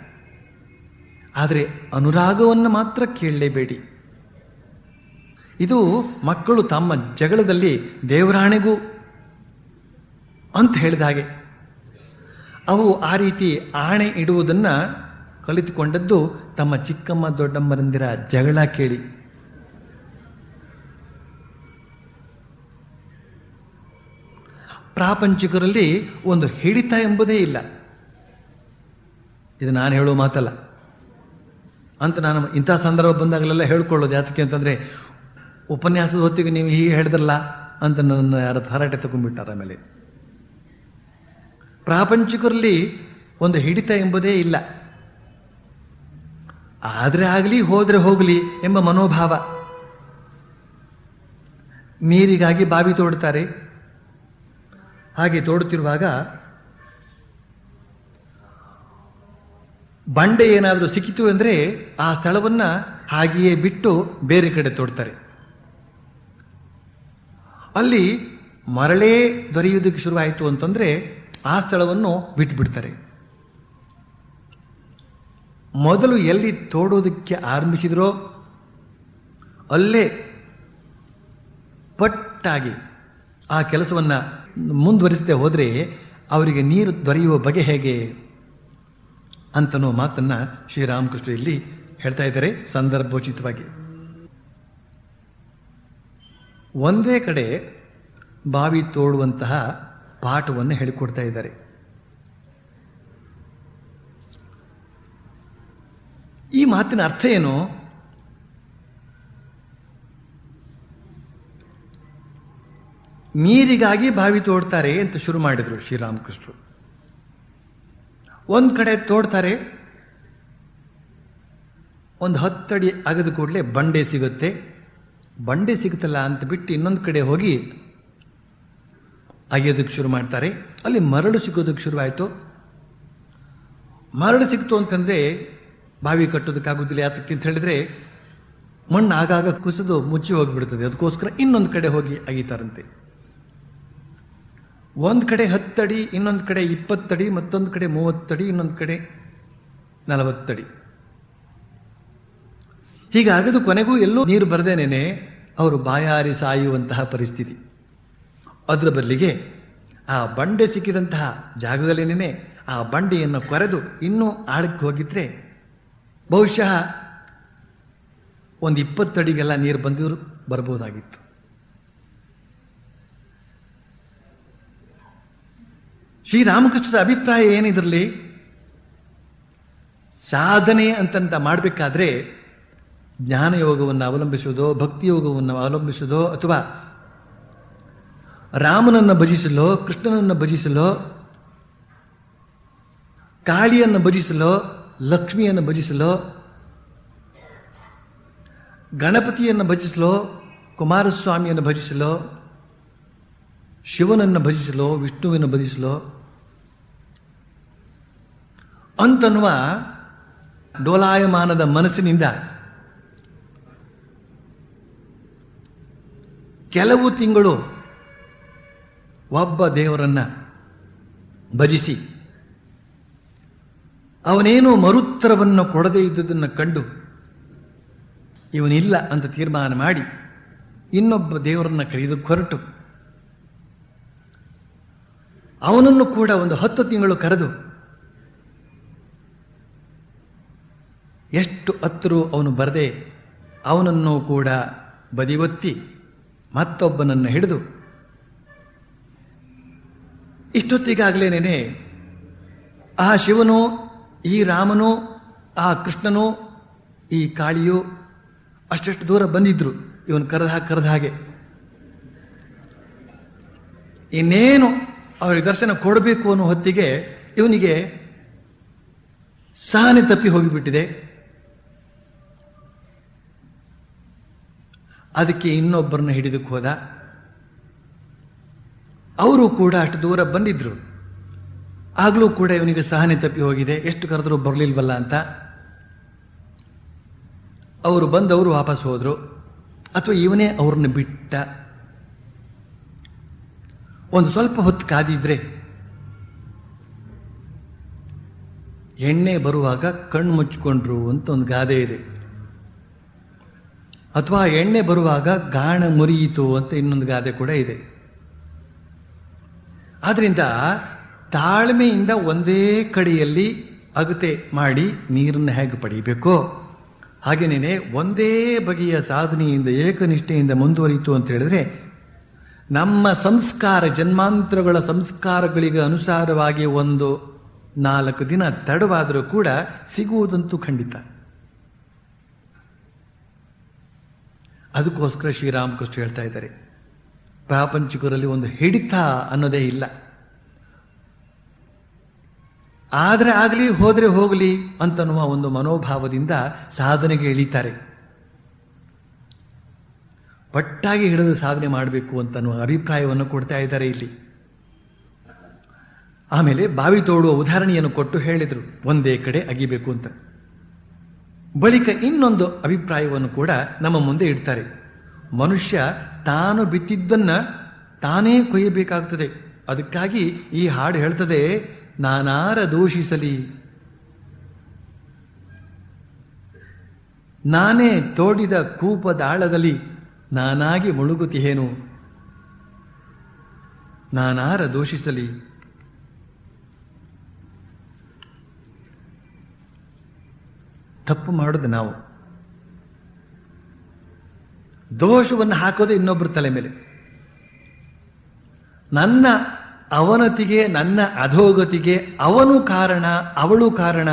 ಆದರೆ ಅನುರಾಗವನ್ನು ಮಾತ್ರ ಕೇಳಲೇಬೇಡಿ. ಇದು ಮಕ್ಕಳು ತಮ್ಮ ಜಗಳದಲ್ಲಿ ದೇವರಾಣೆಗೂ ಅಂತ ಹೇಳಿದ ಹಾಗೆ. ಅವು ಆ ರೀತಿ ಆಣೆ ಇಡುವುದನ್ನು ಕಲಿತುಕೊಂಡದ್ದು ತಮ್ಮ ಚಿಕ್ಕಮ್ಮ ದೊಡ್ಡಮ್ಮರಂದಿರ ಜಗಳ ಕೇಳಿ. ಪ್ರಾಪಂಚಿಕರಲ್ಲಿ ಒಂದು ಹಿಡಿತ ಎಂಬುದೇ ಇಲ್ಲ. ಇದು ನಾನು ಹೇಳೋ ಮಾತಲ್ಲ ಅಂತ ನಾನು ಇಂಥ ಸಂದರ್ಭ ಬಂದಾಗಲೆಲ್ಲ ಹೇಳ್ಕೊಳ್ಳೋದು. ಯಾತಕ್ಕೆ ಅಂತಂದರೆ ಉಪನ್ಯಾಸದ ಹೊತ್ತಿಗೆ ನೀವು ಹೀಗೆ ಹೇಳಿದ್ರಲ್ಲ ಅಂತ ನನ್ನ ಯಾರು ಹರಟೆ ತಗೊಂಡ್ಬಿಟ್ಟಾರ. ಆಮೇಲೆ ಪ್ರಾಪಂಚಿಕರಲ್ಲಿ ಒಂದು ಹಿಡಿತ ಎಂಬುದೇ ಇಲ್ಲ. ಆದರೆ ಆಗಲಿ ಹೋದರೆ ಹೋಗಲಿ ಎಂಬ ಮನೋಭಾವ. ನೀರಿಗಾಗಿ ಬಾವಿ ತೋಡ್ತಾರೆ. ಹಾಗೆ ತೋಡುತ್ತಿರುವಾಗ ಬಂಡೆ ಏನಾದರೂ ಸಿಕ್ಕಿತು ಅಂದರೆ ಆ ಸ್ಥಳವನ್ನು ಹಾಗೆಯೇ ಬಿಟ್ಟು ಬೇರೆ ಕಡೆ ತೋಡ್ತಾರೆ. ಅಲ್ಲಿ ಮರಳೇ ದೊರೆಯುವುದಕ್ಕೆ ಶುರುವಾಯಿತು ಅಂತಂದರೆ ಆ ಸ್ಥಳವನ್ನು ಬಿಟ್ಟುಬಿಡ್ತಾರೆ. ಮೊದಲು ಎಲ್ಲಿ ತೋಡೋದಕ್ಕೆ ಆರಂಭಿಸಿದ್ರೋ ಅಲ್ಲೇ ಪಟ್ಟಾಗಿ ಆ ಕೆಲಸವನ್ನು ಮುಂದುವರಿಸದೆ ಹೋದರೆ ಅವರಿಗೆ ನೀರು ದೊರೆಯುವ ಬಗೆ ಹೇಗೆ ಅಂತನೋ ಮಾತನ್ನು ಶ್ರೀರಾಮಕೃಷ್ಣ ಇಲ್ಲಿ ಹೇಳ್ತಾ ಇದ್ದಾರೆ ಸಂದರ್ಭೋಚಿತವಾಗಿ. ಒಂದೇ ಕಡೆ ಬಾವಿ ತೋಡುವಂತಹ ಪಾಠವನ್ನು ಹೇಳಿಕೊಡ್ತಾ ಇದ್ದಾರೆ. ಈ ಮಾತಿನ ಅರ್ಥ ಏನು? ನೀರಿಗಾಗಿ ಬಾವಿ ತೋಡ್ತಾರೆ ಅಂತ ಶುರು ಮಾಡಿದರು ಶ್ರೀರಾಮಕೃಷ್ಣರು. ಒಂದು ಕಡೆ ತೋಡ್ತಾರೆ, ಒಂದು 10 ಅಡಿ ಅಗದ ಕೂಡಲೇ ಬಂಡೆ ಸಿಗುತ್ತೆ. ಬಂಡೆ ಸಿಗುತ್ತಲ್ಲ ಅಂತ ಬಿಟ್ಟು ಇನ್ನೊಂದು ಕಡೆ ಹೋಗಿ ಅಗೆಯೋದಕ್ಕೆ ಶುರು ಮಾಡ್ತಾರೆ. ಅಲ್ಲಿ ಮರಳು ಸಿಗೋದಕ್ಕೆ ಶುರುವಾಯಿತು. ಮರಳು ಸಿಕ್ತು ಅಂತಂದರೆ ಬಾವಿ ಕಟ್ಟೋದಕ್ಕಾಗೋದಿಲ್ಲ. ಯಾತಕ್ಕೆ ಅಂತ ಹೇಳಿದ್ರೆ ಮಣ್ಣು ಆಗಾಗ ಕುಸಿದು ಮುಚ್ಚಿ ಹೋಗಿಬಿಡ್ತದೆ. ಅದಕ್ಕೋಸ್ಕರ ಇನ್ನೊಂದು ಕಡೆ ಹೋಗಿ ಅಗಿತಾರಂತೆ. ಒಂದು ಕಡೆ 10 ಅಡಿ, ಇನ್ನೊಂದು ಕಡೆ 20 ಅಡಿ, ಮತ್ತೊಂದು ಕಡೆ 30 ಅಡಿ, ಇನ್ನೊಂದು ಕಡೆ 40 ಅಡಿ. ಹೀಗಾಗದು ಕೊನೆಗೂ ಎಲ್ಲೂ ನೀರು ಬರದೇನೆ ಅವರು ಬಾಯಾರಿ ಸಾಯುವಂತಹ ಪರಿಸ್ಥಿತಿ. ಅದರ ಬದಲಿಗೆ ಆ ಬಂಡೆ ಸಿಕ್ಕಿದಂತಹ ಜಾಗದಲ್ಲೇನೆ ಆ ಬಂಡೆಯನ್ನು ಕೊರೆದು ಇನ್ನೂ ಆಳಕ್ಕೆ ಹೋಗಿದ್ರೆ ಬಹುಶಃ ಒಂದು 20 ಅಡಿಗೆಲ್ಲ ನೀರು ಬಂದಿದ್ರು ಬರ್ಬೋದಾಗಿತ್ತು. ಶ್ರೀರಾಮಕೃಷ್ಣರ ಅಭಿಪ್ರಾಯ ಏನಿದ್ರಲ್ಲಿ, ಸಾಧನೆ ಅಂತಂತ ಮಾಡಬೇಕಾದ್ರೆ ಜ್ಞಾನಯೋಗವನ್ನು ಅವಲಂಬಿಸುವುದೋ, ಭಕ್ತಿಯೋಗವನ್ನು ಅವಲಂಬಿಸುವುದೋ, ಅಥವಾ ರಾಮನನ್ನು ಭಜಿಸಲೋ, ಕೃಷ್ಣನನ್ನು ಭಜಿಸಲೋ, ಕಾಳಿಯನ್ನು ಭಜಿಸಲೋ, ಲಕ್ಷ್ಮಿಯನ್ನು ಭಜಿಸಲೋ, ಗಣಪತಿಯನ್ನು ಭಜಿಸಲೋ, ಕುಮಾರಸ್ವಾಮಿಯನ್ನು ಭಜಿಸಲೋ, ಶಿವನನ್ನು ಭಜಿಸಲೋ, ವಿಷ್ಣುವಿನ ಭಜಿಸಲೋ ಅಂತನ್ನುವ ಡೋಲಾಯಮಾನದ ಮನಸ್ಸಿನಿಂದ ಕೆಲವು ತಿಂಗಳು ಒಬ್ಬ ದೇವರನ್ನ ಭಜಿಸಿ ಅವನೇನೋ ಮರುತ್ತರವನ್ನು ಕೊಡದೇ ಇದ್ದುದನ್ನು ಕಂಡು ಇವನಿಲ್ಲ ಅಂತ ತೀರ್ಮಾನ ಮಾಡಿ ಇನ್ನೊಬ್ಬ ದೇವರನ್ನ ಕರೆಯೋದಕ್ಕೆ ಹೊರಟು ಅವನನ್ನು ಕೂಡ ಒಂದು 10 ತಿಂಗಳು ಕರೆದು ಎಷ್ಟು ಹತ್ತರೂ ಅವನು ಬರದೆ ಅವನನ್ನು ಕೂಡ ಬದಿಗೊತ್ತಿ ಮತ್ತೊಬ್ಬನನ್ನು ಹಿಡಿದು ಇಷ್ಟೊತ್ತಿಗಾಗಲೇನೆ ಆ ಶಿವನು, ಈ ರಾಮನು, ಆ ಕೃಷ್ಣನು, ಈ ಕಾಳಿಯು ಅಷ್ಟಷ್ಟು ದೂರ ಬಂದಿದ್ರು ಇವನು ಕರೆದ ಹಾಗೆ. ಇನ್ನೇನು ಅವರಿಗೆ ದರ್ಶನ ಕೊಡಬೇಕು ಅನ್ನೋ ಹೊತ್ತಿಗೆ ಇವನಿಗೆ ಸಹನೆ ತಪ್ಪಿ ಹೋಗಿಬಿಟ್ಟಿದೆ. ಅದಕ್ಕೆ ಇನ್ನೊಬ್ಬರನ್ನ ಹಿಡಿದಕ್ಕೆ ಹೋದ. ಅವರು ಕೂಡ ಅಷ್ಟು ದೂರ ಬಂದಿದ್ರು. ಆಗಲೂ ಕೂಡ ಇವನಿಗೆ ಸಹನೆ ತಪ್ಪಿ ಹೋಗಿದೆ, ಎಷ್ಟು ಕರೆದರೂ ಬರಲಿಲ್ವಲ್ಲ ಅಂತ. ಅವರು ಬಂದವರು ವಾಪಸ್ ಹೋದ್ರು, ಅಥವಾ ಇವನೇ ಅವ್ರನ್ನ ಬಿಟ್ಟ. ಒಂದು ಸ್ವಲ್ಪ ಹೊತ್ತು ಕಾದಿದ್ರೆ ಎಣ್ಣೆ ಬರುವಾಗ ಕಣ್ಣು ಮುಚ್ಕೊಂಡ್ರು ಅಂತ ಒಂದು ಗಾದೆ ಇದೆ. ಅಥವಾ ಎಣ್ಣೆ ಬರುವಾಗ ಗಾಣ ಮುರಿಯಿತು ಅಂತ ಇನ್ನೊಂದು ಗಾದೆ ಕೂಡ ಇದೆ. ಆದ್ರಿಂದ ತಾಳ್ಮೆಯಿಂದ ಒಂದೇ ಕಡೆಯಲ್ಲಿ ಅಗತೆ ಮಾಡಿ ನೀರನ್ನು ಹೇಗೆ ಪಡೀಬೇಕೋ ಹಾಗೇನೇನೆ ಒಂದೇ ಬಗೆಯ ಸಾಧನೆಯಿಂದ ಏಕನಿಷ್ಠೆಯಿಂದ ಮುಂದುವರಿಯಿತು ಅಂತ ಹೇಳಿದ್ರೆ ನಮ್ಮ ಸಂಸ್ಕಾರ, ಜನ್ಮಾಂತರಗಳ ಸಂಸ್ಕಾರಗಳಿಗೆ ಅನುಸಾರವಾಗಿ ಒಂದು 4 ದಿನ ತಡವಾದರೂ ಕೂಡ ಸಿಗುವುದಂತೂ ಖಂಡಿತ. ಅದಕ್ಕೋಸ್ಕರ ಶ್ರೀರಾಮಕೃಷ್ಣ ಹೇಳ್ತಾ ಇದ್ದಾರೆ, ಪ್ರಾಪಂಚಿಕರಲ್ಲಿ ಒಂದು ಹಿಡಿತ ಅನ್ನೋದೇ ಇಲ್ಲ. ಆದರೆ ಆಗಲಿ ಹೋದ್ರೆ ಹೋಗಲಿ ಅಂತನ್ನುವ ಒಂದು ಮನೋಭಾವದಿಂದ ಸಾಧನೆಗೆ ಇಳಿತಾರೆ. ಪಟ್ಟಾಗಿ ಹಿಡಿದು ಸಾಧನೆ ಮಾಡಬೇಕು ಅಂತನ್ನುವ ಅಭಿಪ್ರಾಯವನ್ನು ಕೊಡ್ತಾ ಇದ್ದಾರೆ ಇಲ್ಲಿ. ಆಮೇಲೆ ಬಾವಿ ತೋಡುವ ಉದಾಹರಣೆಯನ್ನು ಕೊಟ್ಟು ಹೇಳಿದರು, ಒಂದೇ ಕಡೆ ಅಗಿಬೇಕು ಅಂತ. ಬಳಿಕ ಇನ್ನೊಂದು ಅಭಿಪ್ರಾಯವನ್ನು ಕೂಡ ನಮ್ಮ ಮುಂದೆ ಇಡ್ತಾರೆ. ಮನುಷ್ಯ ತಾನು ಬಿತ್ತಿದ್ದನ್ನ ತಾನೇ ಕೊಯ್ಯಬೇಕಾಗುತ್ತದೆ. ಅದಕ್ಕಾಗಿ ಈ ಹಾಡು ಹೇಳ್ತದೆ, ನಾನಾರ ದೂಷಿಸಲಿ ನಾನೇ ತೋಡಿದ ಕೂಪದಾಳದಲ್ಲಿ ನಾನಾಗಿ ಮುಳುಗುತ್ತಿಹೇನು, ನಾನಾರ ದೂಷಿಸಲಿ. ತಪ್ಪು ಮಾಡೋದು ನಾವು, ದೋಷವನ್ನು ಹಾಕೋದು ಇನ್ನೊಬ್ಬರ ತಲೆ ಮೇಲೆ. ನನ್ನ ಅವನತಿಗೆ, ನನ್ನ ಅಧೋಗತಿಗೆ ಅವನು ಕಾರಣ, ಅವಳು ಕಾರಣ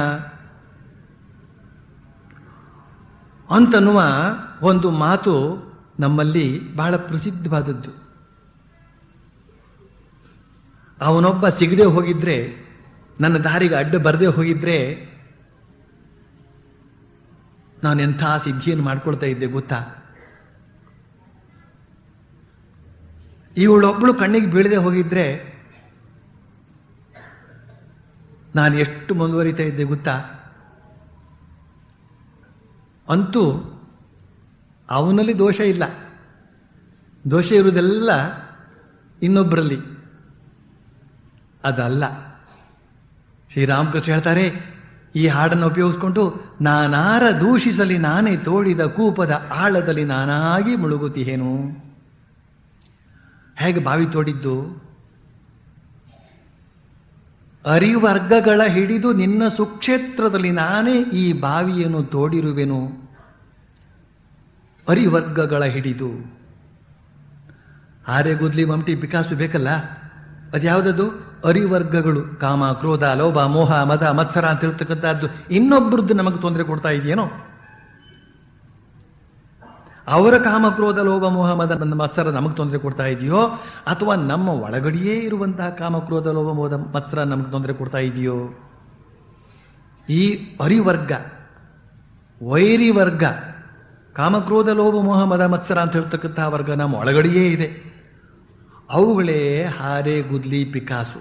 ಅಂತನ್ನುವ ಒಂದು ಮಾತು ನಮ್ಮಲ್ಲಿ ಬಹಳ ಪ್ರಸಿದ್ಧವಾದದ್ದು. ಅವನೊಬ್ಬ ಸಿಗದೆ ಹೋಗಿದ್ರೆ, ನನ್ನ ದಾರಿಗೆ ಅಡ್ಡ ಬರದೆ ಹೋಗಿದ್ರೆ ನಾನೆಂಥ ಸಿದ್ಧಿಯನ್ನು ಮಾಡ್ಕೊಳ್ತಾ ಇದ್ದೆ ಗೊತ್ತಾ? ಇವಳೊಬ್ಬಳು ಕಣ್ಣಿಗೆ ಬೀಳದೆ ಹೋಗಿದ್ರೆ ನಾನು ಎಷ್ಟು ಮುಂದುವರಿತಾ ಇದ್ದೆ ಗೊತ್ತಾ? ಅಂತೂ ಅವನಲ್ಲಿ ದೋಷ ಇಲ್ಲ, ದೋಷ ಇರುವುದೆಲ್ಲ ಇನ್ನೊಬ್ಬರಲ್ಲಿ. ಅದಲ್ಲ. ಶ್ರೀರಾಮಕೃಷ್ಣ ಹೇಳ್ತಾರೆ, ಈ ಹಾಡನ್ನು ಉಪಯೋಗಿಸ್ಕೊಂಡು, ನಾನಾರ ದೂಷಿಸಲಿ ನಾನೇ ತೋಡಿದ ಕೂಪದ ಆಳದಲ್ಲಿ ನಾನಾಗಿ ಮುಳುಗುತ್ತಿಹೇನು. ಹೇಗೆ ಬಾವಿ ತೋಡಿದ್ದು? ಅರಿವರ್ಗಗಳ ಹಿಡಿದು ನಿನ್ನ ಸುಕ್ಷೇತ್ರದಲ್ಲಿ ನಾನೇ ಈ ಬಾವಿಯನ್ನು ತೋಡಿರುವೆನು. ಅರಿವರ್ಗಗಳ ಹಿಡಿದು. ಆರೆ ಗುದ್ಲಿ ಮಮಟಿ ಪಿಕಾಸು ಬೇಕಲ್ಲ, ಅದ್ಯಾವುದದು? ಅರಿವರ್ಗಗಳು. ಕಾಮ, ಕ್ರೋಧ, ಲೋಭ, ಮೋಹ, ಮದ, ಮತ್ಸರ ಅಂತ ಹೇಳ್ತಕ್ಕಂಥದ್ದು ಇನ್ನೊಬ್ಬರದ್ದು ನಮಗೆ ತೊಂದರೆ ಕೊಡ್ತಾ ಇದೆಯೇನೋ? ಅವರ ಕಾಮ, ಕ್ರೋಧ, ಲೋಭ, ಮೋಹ, ಮದ, ಮತ್ಸರ ನಮಗೆ ತೊಂದರೆ ಕೊಡ್ತಾ ಇದೆಯೋ, ಅಥವಾ ನಮ್ಮ ಒಳಗಡೆಯೇ ಇರುವಂತಹ ಕಾಮ, ಕ್ರೋಧ, ಲೋಭ, ಮೋಹ, ಮತ್ಸರ ನಮಗೆ ತೊಂದರೆ ಕೊಡ್ತಾ ಇದೆಯೋ? ಈ ಅರಿವರ್ಗ, ವೈರಿ ವರ್ಗ, ಕಾಮಕ್ರೋಧ, ಲೋಭ, ಮೋಹ, ಮದ, ಮತ್ಸರ ಅಂತ ಹೇಳ್ತಕ್ಕಂತಹ ವರ್ಗ ನಮ್ಮ ಒಳಗಡೆಯೇ ಇದೆ. ಅವುಗಳೇ ಹಾರೆ, ಗುದ್ಲಿ, ಪಿಕಾಸು.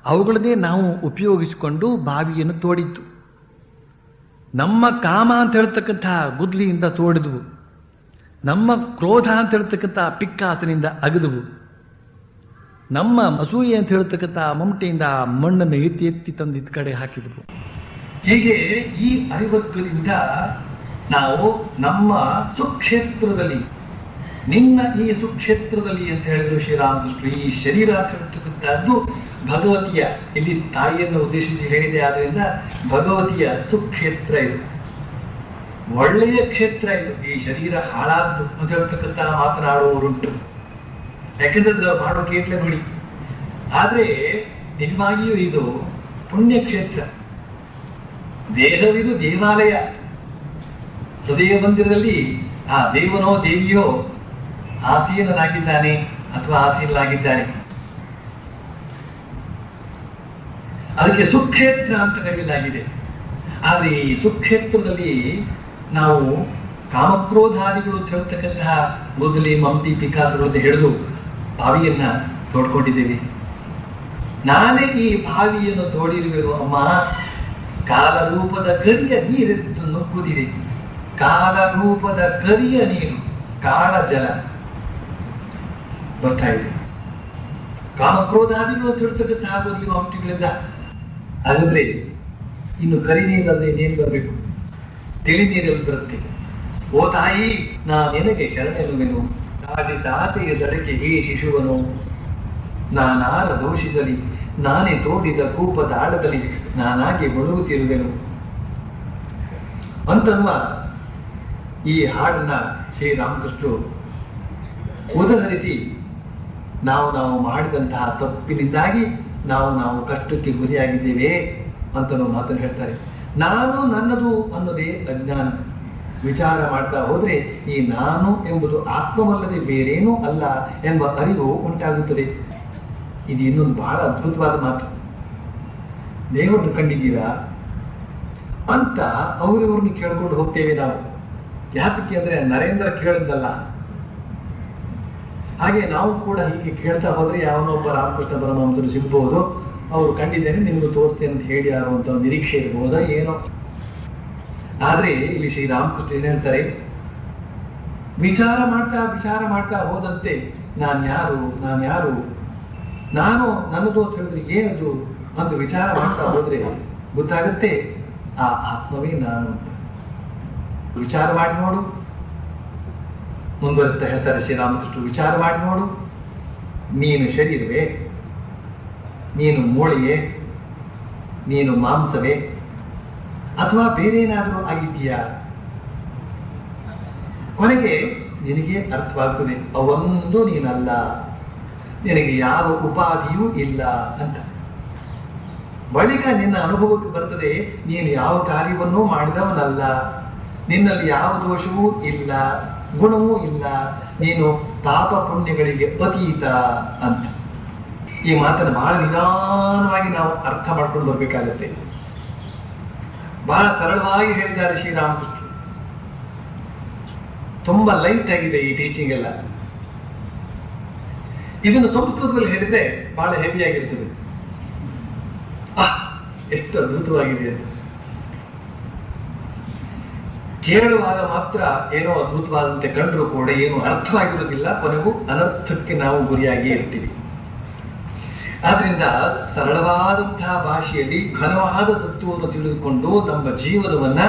ಅವುಗಳನ್ನೇ ನಾವು ಉಪಯೋಗಿಸಿಕೊಂಡು ಬಾವಿಯನ್ನು ತೋಡಿದ್ದು. ನಮ್ಮ ಕಾಮ ಅಂತ ಹೇಳ್ತಕ್ಕಂತಹ ಗುದ್ಲಿಯಿಂದ ತೋಡಿದ್ವು, ನಮ್ಮ ಕ್ರೋಧ ಅಂತ ಹೇಳ್ತಕ್ಕಂಥ ಪಿಕ್ಕಾಸಿನಿಂದ ಅಗದುವು, ನಮ್ಮ ಅಸೂಯೆ ಅಂತ ಹೇಳ್ತಕ್ಕಂಥ ಮಮಟೆಯಿಂದ ಮಣ್ಣನ್ನು ಎತ್ತಿ ಎತ್ತಿ ತಂದು ಇದ್ ಕಡೆ ಹಾಕಿದ್ವು. ಹೀಗೆ ಈ ಅರಿವರ್ಗದಿಂದ ನಾವು ನಮ್ಮ ಸುಕ್ಷೇತ್ರದಲ್ಲಿ, ನಿನ್ನ ಈ ಸುಕ್ಷೇತ್ರದಲ್ಲಿ ಅಂತ ಹೇಳಿದ್ರು ಶ್ರೀರಾಮಕೃಷ್ಣ. ಈ ಶರೀರ ಅಂತ ಹೇಳ್ತಕ್ಕಂಥದ್ದು ಭಗವತಿಯ, ಇಲ್ಲಿ ತಾಯಿಯನ್ನು ಉದ್ದೇಶಿಸಿ ಹೇಳಿದೆ. ಆದ್ರಿಂದ ಭಗವತಿಯ ಸುಕ್ಷೇತ್ರ ಇದು, ಒಳ್ಳೆಯ ಕ್ಷೇತ್ರ ಇದು. ಈ ಶರೀರ ಹಾಳಾದ್ದು ಅಂತ ಹೇಳ್ತಕ್ಕಂಥ ಮಾತನಾಡುವವರುಂಟು, ಯಾಕೆಂದ್ರೆ ಮಾಡೋ ಕೇಟ್ಲೆ ನೋಡಿ. ಆದ್ರೆ ನಿಜವಾಗಿಯೂ ಇದು ಪುಣ್ಯಕ್ಷೇತ್ರ. ದೇಹವಿದು ದೇವಾಲಯ. ಹೃದಯ ಮಂದಿರದಲ್ಲಿ ಆ ದೇವನೋ ದೇವಿಯೋ ಆಸೀನನಾಗಿದ್ದಾನೆ ಅಥವಾ ಆಸೀನನಾಗಿದ್ದಾನೆ. ಅದಕ್ಕೆ ಸುಕ್ಷೇತ್ರ ಅಂತ ಕರೆಯಲಾಗಿದೆ. ಆದ್ರೆ ಈ ಸುಕ್ಷೇತ್ರದಲ್ಲಿ ನಾವು ಕಾಮಕ್ರೋಧಾದಿಗಳು ಅಂತ ಹೇಳ್ತಕ್ಕಂತಹ ಗುದ್ದಲಿ, ಮಮಟಿ, ಪಿಕಾಸುಗಳನ್ನು ಹಿಡಿದು ಬಾವಿಯನ್ನ ತೋಡ್ಕೊಂಡಿದ್ದೇವೆ. ನಾನೇ ಈ ಬಾವಿಯನ್ನು ತೋಡಿರುವೆನು ಅಮ್ಮ. ಕಾಲರೂಪದ ಕರಿಯ ನೀರೆದ್ದು ನುಗ್ಗುತ್ತಿದೆ. ಕಾಲರೂಪದ ಕರಿಯ ನೀರು, ಕಾಳ ಜಲ ಬರ್ತಾ ಇದೆ. ಕಾಮಕ್ರೋಧಾದಿಗಳು ಅಂತ ಹೇಳ್ತಕ್ಕಂತಹ ಗುದ್ದಲಿ, ಮಮಟಿಗಳಿಂದ. ಹಾಗಾದ್ರೆ ಇನ್ನು ಕರಿ ನೀರಲ್ಲಿ ಇನ್ನೇನು ಬರಬೇಕು, ತಿಳಿ ನೀರಲ್ಲಿ ಬರುತ್ತೆ. ಓ ತಾಯಿ, ನಾ ನಿನಗೆ ಶರಣೆನ್ನುವೆನು, ಸಾಟಿ ಸಾಟಿಯ ದಡಕ್ಕೆ ಈ ಶಿಶುವನು, ನಾನಾರ ದೋಷಿಸಲಿ, ನಾನೇ ತೋಡಿದ ಕೂಪದ ಆಳದಲ್ಲಿ ನಾನಾಗಿ ಮುಳುಗುತ್ತಿರುವೆನು ಅಂತನ್ನುವ ಈ ಹಾಡನ್ನ ಶ್ರೀರಾಮಕೃಷ್ಣರು ಉದಹರಿಸಿ, ನಾವು ಮಾಡಿದಂತಹ ತಪ್ಪಿನಿಂದಾಗಿ ನಾವು ಕಷ್ಟಕ್ಕೆ ಗುರಿಯಾಗಿದ್ದೇವೆ ಅಂತ ಮಾತನ್ನು ಹೇಳ್ತಾರೆ. ನಾನು ನನ್ನದು ಅನ್ನೋದೇ ಅಜ್ಞಾನ. ವಿಚಾರ ಮಾಡ್ತಾ ಹೋದ್ರೆ ಈ ನಾನು ಎಂಬುದು ಆತ್ಮವಲ್ಲದೆ ಬೇರೇನೂ ಅಲ್ಲ ಎಂಬ ಅರಿವು ಉಂಟಾಗುತ್ತದೆ. ಇದು ಇನ್ನೊಂದು ಬಹಳ ಅದ್ಭುತವಾದ ಮಾತು. ದೇವರನ್ನು ಕಂಡಿದ್ದೀರಾ ಅಂತ ಅವರವ್ರನ್ನ ಕೇಳ್ಕೊಂಡು ಹೋಗ್ತೇವೆ ನಾವು. ಯಾತಕ್ಕೆ ಅಂದ್ರೆ ನರೇಂದ್ರ ಕೇಳಿದ್ದಲ್ಲ. ಹಾಗೆ ನಾವು ಕೂಡ ಹೀಗೆ ಕೇಳ್ತಾ ಹೋದ್ರೆ ಯಾವನೊಬ್ಬ ರಾಮಕೃಷ್ಣ ಪರಮಹಂಸರು ಸಿಗ್ಬಹುದು, ಅವರು ಕಂಡಿದ್ದೇನೆ ನಿಮ್ಗೆ ತೋರಿಸ್ತೇನೆ ಅಂತ ಹೇಳಿ ಯಾರು ಅಂತ ನಿರೀಕ್ಷೆ ಇರ್ಬೋದ ಏನೋ. ಆದ್ರೆ ಇಲ್ಲಿ ಶ್ರೀರಾಮಕೃಷ್ಣ ಏನ್ ಹೇಳ್ತಾರೆ, ವಿಚಾರ ಮಾಡ್ತಾ ಹೋದಂತೆ ನಾನು ಯಾರು ನಾನು ನನ್ನದು ಅಂತ ಹೇಳಿದ್ರೆ ಏನದು ಅಂತ ವಿಚಾರ ಮಾಡ್ತಾ ಹೋದ್ರೆ ಗೊತ್ತಾಗುತ್ತೆ ಆ ಆತ್ಮವೇ ನಾನು ಅಂತ. ವಿಚಾರ ಮಾಡಿ ನೋಡು, ಮುಂದುವರಿಸ್ತಾ ಹೇಳ್ತಾರೆ ಶ್ರೀರಾಮಕೃಷ್ಣ, ವಿಚಾರ ಮಾಡಿ ನೋಡು, ನೀನು ಶರೀರವೇ, ನೀನು ಮೂಳೆಯೇ, ನೀನು ಮಾಂಸವೇ, ಅಥವಾ ಬೇರೆ ಏನಾದರೂ ಆಗಿದ್ದೀಯಾ? ಕೊನೆಗೆ ನಿನಗೆ ಅರ್ಥವಾಗ್ತದೆ ಅವೊಂದು ನೀನಲ್ಲ, ನಿನಗೆ ಯಾವ ಉಪಾಧಿಯೂ ಇಲ್ಲ ಅಂತ. ಬಳಿಕ ನಿನ್ನ ಅನುಭವಕ್ಕೆ ಬರ್ತದೆ ನೀನು ಯಾವ ಕಾರ್ಯವನ್ನೂ ಮಾಡಿದವನಲ್ಲ, ನಿನ್ನಲ್ಲಿ ಯಾವ ದೋಷವೂ ಇಲ್ಲ, ಗುಣವೂ ಇಲ್ಲ, ನೀನು ಪಾಪ ಪುಣ್ಯಗಳಿಗೆ ಅತೀತ ಅಂತ. ಈ ಮಾತನ್ನು ಬಹಳ ನಿಧಾನವಾಗಿ ನಾವು ಅರ್ಥ ಮಾಡ್ಕೊಂಡು ಬರ್ಬೇಕಾಗತ್ತೆ. ಬಹಳ ಸರಳವಾಗಿ ಹೇಳಿದ್ದಾರೆ ಶ್ರೀರಾಮಕೃಷ್ಣ. ತುಂಬಾ ಲೈಟ್ ಆಗಿದೆ ಈ ಟೀಚಿಂಗ್ ಎಲ್ಲ. ಇದನ್ನು ಸಂಸ್ಕೃತದಲ್ಲಿ ಹೇಳಿದ್ರೆ ಬಹಳ ಹೆವಿ ಆಗಿರ್ತದೆ. ಎಷ್ಟು ಅದ್ಭುತವಾಗಿದೆ ಅಂತ ಕೇಳುವಾಗ ಮಾತ್ರ ಏನೋ ಅದ್ಭುತವಾದಂತೆ ಕಂಡರೂ ಕೂಡ ಏನು ಅರ್ಥವಾಗಿರೋದಿಲ್ಲ, ಕೊನೆಗೂ ಅನರ್ಥಕ್ಕೆ ನಾವು ಗುರಿಯಾಗಿ ಇರ್ತೀವಿ. ಆದ್ರಿಂದ ಸರಳವಾದಂತಹ ಭಾಷೆಯಲ್ಲಿ ಘನವಾದ ತತ್ವವನ್ನು ತಿಳಿದುಕೊಂಡು ನಮ್ಮ ಜೀವನವನ್ನ